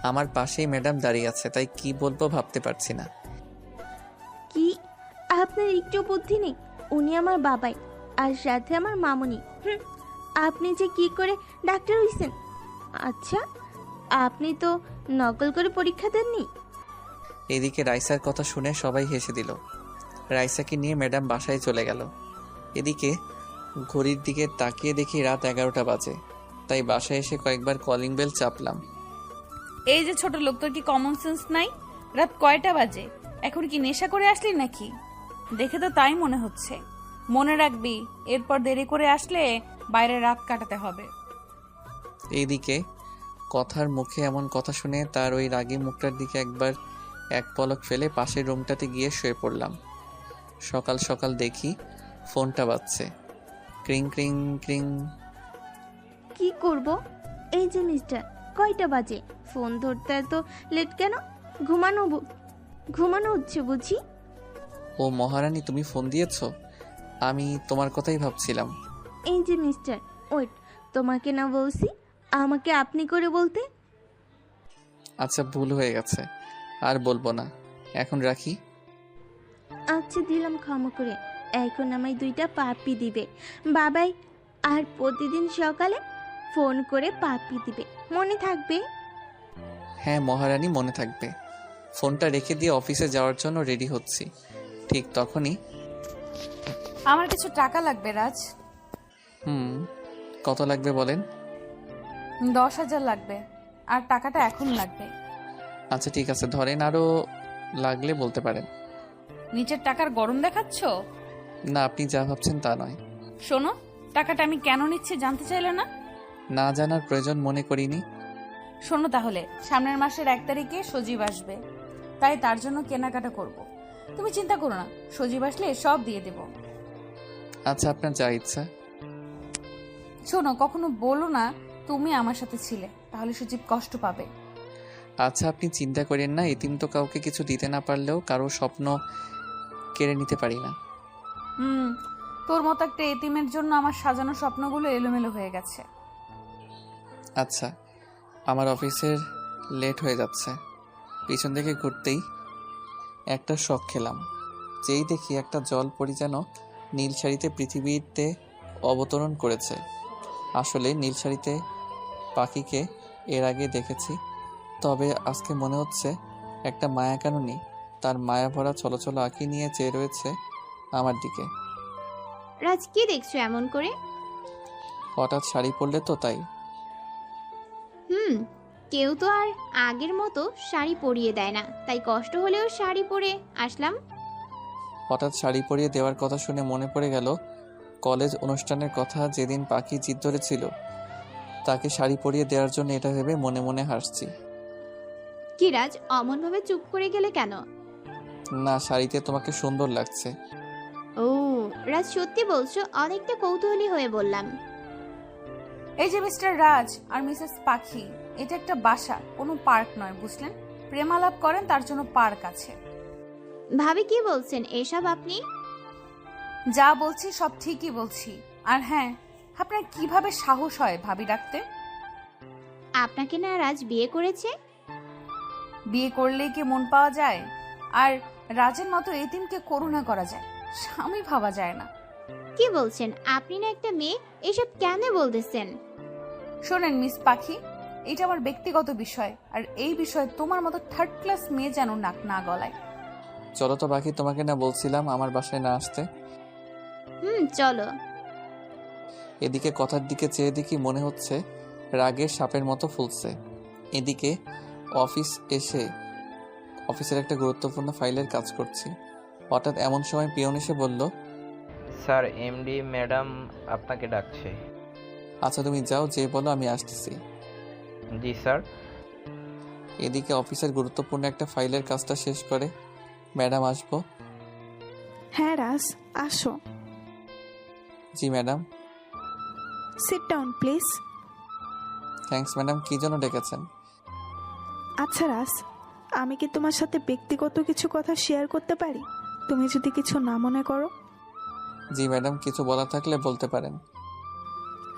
Speaker 1: আমার পাশেই ম্যাডাম দাঁড়িয়ে আছে, তাই কি বলবো ভাবতে পারছি না।
Speaker 3: কি, আপনার একটু বুদ্ধি নেই? উনি আমার বাবাই, আর সাথে আমার মামুনি। আপনি যে কি করে ডাক্তার হইছেন? আচ্ছা, আপনি তো নকল করে পরীক্ষা দেননি?
Speaker 1: এদিকে রাইসার কথা শুনে সবাই হেসে দিল। রাইসাকে নিয়ে ম্যাডাম বাসায় চলে গেল। এদিকে ঘড়ির দিকে তাকিয়ে দেখি রাত 11টা বাজে, তাই বাসায় এসে কয়েকবার কলিং বেল চাপলাম।
Speaker 2: এই যে ছোট লোক, তোর কি কমন সেন্স নাই? রাত কয়টা বাজে? এখন কি নেশা করে আসলি নাকি? দেখে তো তাই মনে হচ্ছে। মনে রাখবি, এরপর দেরি করে আসলে বাইরে রাত কাটাতে হবে।
Speaker 1: এইদিকে কথার মুখে এমন কথা শুনে তার ওই রাগী মুখটার দিকে একবার এক পলক ফেলে পাশের রুমটাতে গিয়ে শুয়ে পড়লাম। সকাল সকাল দেখি ফোনটা বাজছে। ক্রিং ক্রিং ক্রিং।
Speaker 3: কি করব? এই যে মিস্টার, কয়টা বাজে? ফোন ধরতে এত লেট কেন? ঘুমানো হচ্ছে বুঝি?
Speaker 1: ও মহারানী, তুমি ফোন দিয়েছো? আমি তোমার কথাই ভাবছিলাম।
Speaker 3: এই যে মিস্টার, ওয়েট, তোমাকে না বলছি আমাকে আপনি করে বলতে?
Speaker 1: আচ্ছা, ভুল হয়ে গেছে, আর বলবো না, এখন রাখি।
Speaker 3: আচ্ছা, দিলাম ক্ষমা করে। এখন আমায় 2টা পাপ্পি দিবে বাবাই, আর প্রতিদিন সকালে ফোন করে পাপ্পি দিবে, মনে থাকবে?
Speaker 1: হ্যাঁ মহারানী, মনে থাকবে। ফোনটা রেখে দিয়ে অফিসে যাওয়ার জন্য রেডি হচ্ছি, ঠিক তখনই।
Speaker 2: আমার কিছু টাকা লাগবে রাজ।
Speaker 1: কত লাগবে বলেন?
Speaker 2: 10,000 লাগবে, আর টাকাটা এখন লাগবে।
Speaker 1: আচ্ছা ঠিক আছে, ধরেন, আরো লাগলে বলতে পারেন।
Speaker 2: নিচের টাকার গরম দেখাচ্ছ?
Speaker 1: না, আপনি যা ভাবছেন তা নয়।
Speaker 2: শোনো, টাকাটা আমি কেন নিচ্ছি জানতে চাইলে না?
Speaker 1: না জানার প্রয়োজন মনে করিনি।
Speaker 2: শোনো তাহলে, সামনের মাসের 1 তারিখে সজীব আসবে, তাই তার জন্য কেনাকাটা করব। তুমি চিন্তা করো না, সজীব আসলে সব দিয়ে দেব।
Speaker 1: আচ্ছা, আপনার যা ইচ্ছা।
Speaker 2: শোনো, কখনো বলো না তুমি আমার সাথে ছিলে, তাহলে সজীব কষ্ট পাবে।
Speaker 1: আচ্ছা, আপনি চিন্তা করেন না, এতিম তো কাউকে কিছু দিতে না পারলেও কারো স্বপ্ন কেড়ে নিতে পারি না।
Speaker 2: তোর মতো একটা এতিমের জন্য আমার সাজানো স্বপ্নগুলো এলোমেলো হয়ে গেছে।
Speaker 1: আচ্ছা, আমার অফিসের লেট হয়ে যাচ্ছে। পিছন থেকে ঘুরতেই একটা শক খেলাম। যেই দেখি একটা জলপরি যেন নীল শাড়িতে পৃথিবীতে অবতরণ করেছে। আসলে নীল শাড়িতে পাখিকে এর আগে দেখেছি, তবে আজকে মনে হচ্ছে একটা মায়াকাননী তার মায়া ভরা চলচল আঁকি নিয়ে চেয়ে রয়েছে আমার দিকে।
Speaker 7: রাজ, কি দেখছো এমন করে?
Speaker 1: হঠাৎ শাড়ি পরলে তো তাই।
Speaker 7: কেউ তো আর আগের মতো শাড়ি পরিয়ে দেয় না, তাই কষ্ট হলেও শাড়ি পরে আসলাম।
Speaker 1: হঠাৎ শাড়ি পরিয়ে দেওয়ার কথা শুনে মনে পড়ে গেল কলেজ অনুষ্ঠানের কথা। যেদিন পাখি জিদ ধরেছিল তাকে শাড়ি পরিয়ে দেওয়ার জন্য, এটা ভেবে মনে মনে হাসছি।
Speaker 7: কি রাজ, অমন ভাবে চুপ করে গেলে কেন?
Speaker 1: না, শাড়িতে তোমাকে সুন্দর লাগছে।
Speaker 7: ও রাজ, সত্যি বলছো? অনেকটা কৌতূহলী হয়ে বললাম।
Speaker 2: এই যে মিস্টার রাজ আর মিসেস পাখি, এটা একটা বাসা, কোনো পার্ক নয়, বুঝলেন? প্রেমালাপ করেন তার জন্য পার্ক আছে।
Speaker 7: ভাবি, কি বলছেন এসব আপনি?
Speaker 2: যা বলছি সব ঠিকই বলছি। আর হ্যাঁ, আপনার কিভাবে সাহস হয় ভাবি ডাকতে?
Speaker 7: আপনাকে না রাজ বিয়ে করেছে?
Speaker 2: বিয়ে করলেই কি মন পাওয়া যায়? আর রাজের মতো এতিমকে করুণা করা যায়, স্বামী ভাবা যায় না।
Speaker 7: কি বলছেন? আপনি না একটা মেয়ে, এসব কেন বলতেছেন?
Speaker 2: শোনেন মিস পাখি, এটা আমার ব্যক্তিগত বিষয়, আর এই বিষয়ে তোমার মতো থার্ড ক্লাস মেয়ে যেন নাক না গলায়।
Speaker 1: চলো তো পাখি, তোমাকে না বলছিলাম আমার বাসায় না আসতে?
Speaker 7: চলো।
Speaker 1: এদিকে কথার দিকে চেয়ে দেখি মনে হচ্ছে রাগে সাপের মতো ফুলছে। এদিকে অফিসের একটা গুরুত্বপূর্ণ ফাইলের কাজ করছি। হঠাৎ এমন সময় পিয়ন এসে বলল,
Speaker 4: স্যার, এমডি ম্যাডাম আপনাকে ডাকছে।
Speaker 1: আচ্ছা তুমি যাও, যে বলো আমি আসতেছি।
Speaker 4: জি স্যার।
Speaker 1: এদিকে অফিসের গুরুত্বপূর্ণ একটা ফাইলের কাজটা শেষ করে, ম্যাডাম আসবো?
Speaker 5: হ্যাঁ রাজ, আসো।
Speaker 1: জি madam.
Speaker 5: Sit down please.
Speaker 1: Thanks madam. কী জন্য ডেকেছেন?
Speaker 5: আচ্ছা রাজ, আমি কি তোমার সাথে ব্যক্তিগত কিছু কথা শেয়ার করতে পারি, তুমি যদি কিছু না মনে করো?
Speaker 1: জি ম্যাডাম, কিছু বলা থাকলে বলতে পারেন।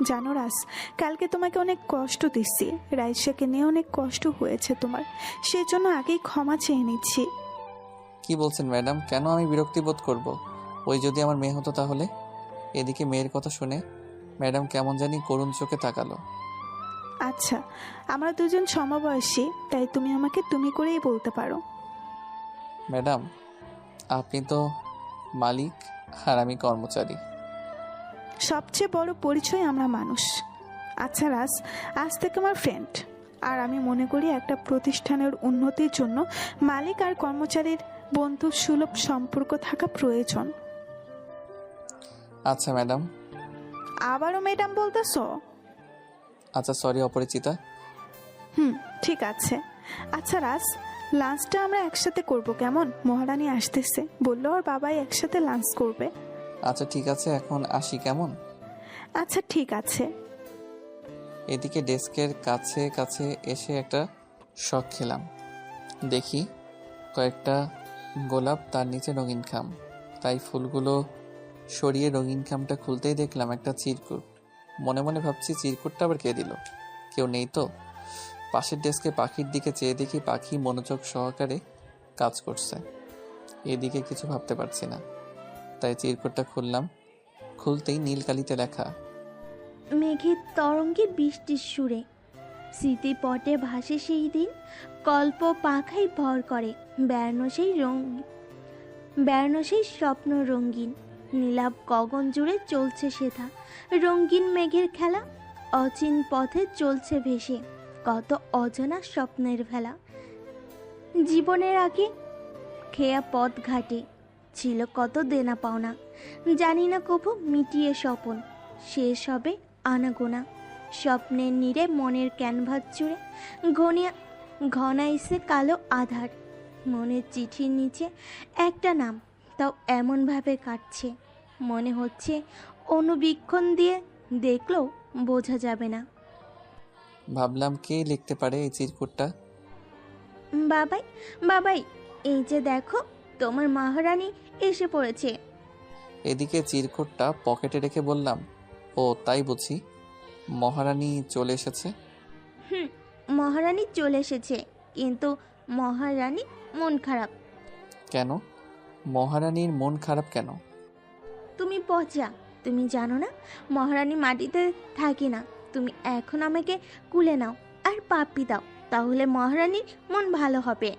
Speaker 5: জানো রাজ, কালকে তোমাকে অনেক কষ্ট দিচ্ছি। রাইসাকে নিয়ে অনেক কষ্ট হয়েছে তোমার, সেই জন্য আগেই ক্ষমা চেয়ে নিচ্ছি।
Speaker 1: কি বলছেন ম্যাডাম? কেন আমি বিরক্তি বোধ করব? ওই যদি আমার মেয়ে হতো তাহলে? এদিকে মেয়ের কথা শুনে ম্যাডাম কেমন জানি করুণ চোখে তাকালো।
Speaker 5: আচ্ছা, আমরা দুজন সমবয়সী, তাই তুমি আমাকে তুমি করেই বলতে পারো।
Speaker 1: ম্যাডাম, আপনি তো মালিক আর আমি কর্মচারী।
Speaker 5: সবচেয়ে বড় পরিচয় আমরা মানুষ। আচ্ছা রাজ, আজ থেকে আমার ফ্রেন্ড। আর আমি মনে করি একটা প্রতিষ্ঠানের উন্নতির জন্য মালিক আর কর্মচারীর বন্ধু সুলভ সম্পর্ক থাকা প্রয়োজন।
Speaker 1: আচ্ছা ম্যাডাম।
Speaker 5: আবারও ম্যাডাম বলতেছো?
Speaker 1: আচ্ছা সরি অপরিচিতা।
Speaker 5: ঠিক আছে। আচ্ছা রাজ, লাঞ্চটা আমরা একসাথে করব কেমন? মহারানী আসতেছে, বললো ওর বাবাই একসাথে লাঞ্চ করবে।
Speaker 1: আচ্ছা ঠিক আছে, এখন আসি কেমন?
Speaker 5: আচ্ছা ঠিক আছে।
Speaker 1: এদিকে ডেস্কের কাছে কাছে এসে একটা শক খেলাম। দেখি কয়েকটা গোলাপ, তার নিচে রঙিন খাম। তাই ফুলগুলো সরিয়ে রঙিন খামটা খুলতেই দেখলাম একটা চিরকুট। মনে মনে ভাবছি চিরকুটটা আবার কে দিল? কেউ নেই তো? পাশের ডেস্কে পাখির দিকে চেয়ে দেখি পাখি মনোযোগ সহকারে কাজ করছে। এদিকে কিছু ভাবতে পারছি না, তাই চিরকুটটা খুললাম। খুলতেই নীল কালিতে লেখা,
Speaker 3: মেঘের তরঙ্গে বৃষ্টির সুরে স্মৃতিপটে ভাসে সেই দিন, কল্প পাখায় ভর করে বেড়ানো সেই স্বপ্ন রঙিন, নীলাভ গগন জুড়ে চলছে সেথা রঙিন মেঘের খেলা, অচিন পথে চলছে ভেসে কত অজানা স্বপ্নের ভেলা। জীবনের আগে খেয়া পথ ঘাটে ছিল কত দেনা পাওনা, জানি না কবু মিটিয়ে স্বপন শেষ হবে আনাগোনা। স্বপ্নের নীড়ে মনের ক্যানভাস জুড়ে ঘনাইছে কালো আধার, মনের চিঠির নিচে একটা নাম, তাও এমনভাবে কাটছে মনে হচ্ছে অনুবীক্ষণ দিয়ে দেখলেও বোঝা যাবে না।
Speaker 1: ভাবলাম কে লিখতে পারে এই চিরকুটটা।
Speaker 3: বাবাই বাবাই, এই যে দেখো তোমার মহারানী এসে পড়েছে।
Speaker 1: এদিকে চিরকুটটা পকেটে রেখে বললাম, ও তাই বুঝি মহারানী চলে এসেছে।
Speaker 3: মহারানী চলে এসেছে, কিন্তু মহারানী মন খারাপ।
Speaker 1: কেন? মহারানীর মন খারাপ কেন?
Speaker 3: তুমি পচা, তুমি জানো না মহারানী মাটিতে থাকে না। তুমি এখন আমাকে কুলে নাও আর পাপ্পি দাও, তাহলে মহারানীর মন ভালো হবে।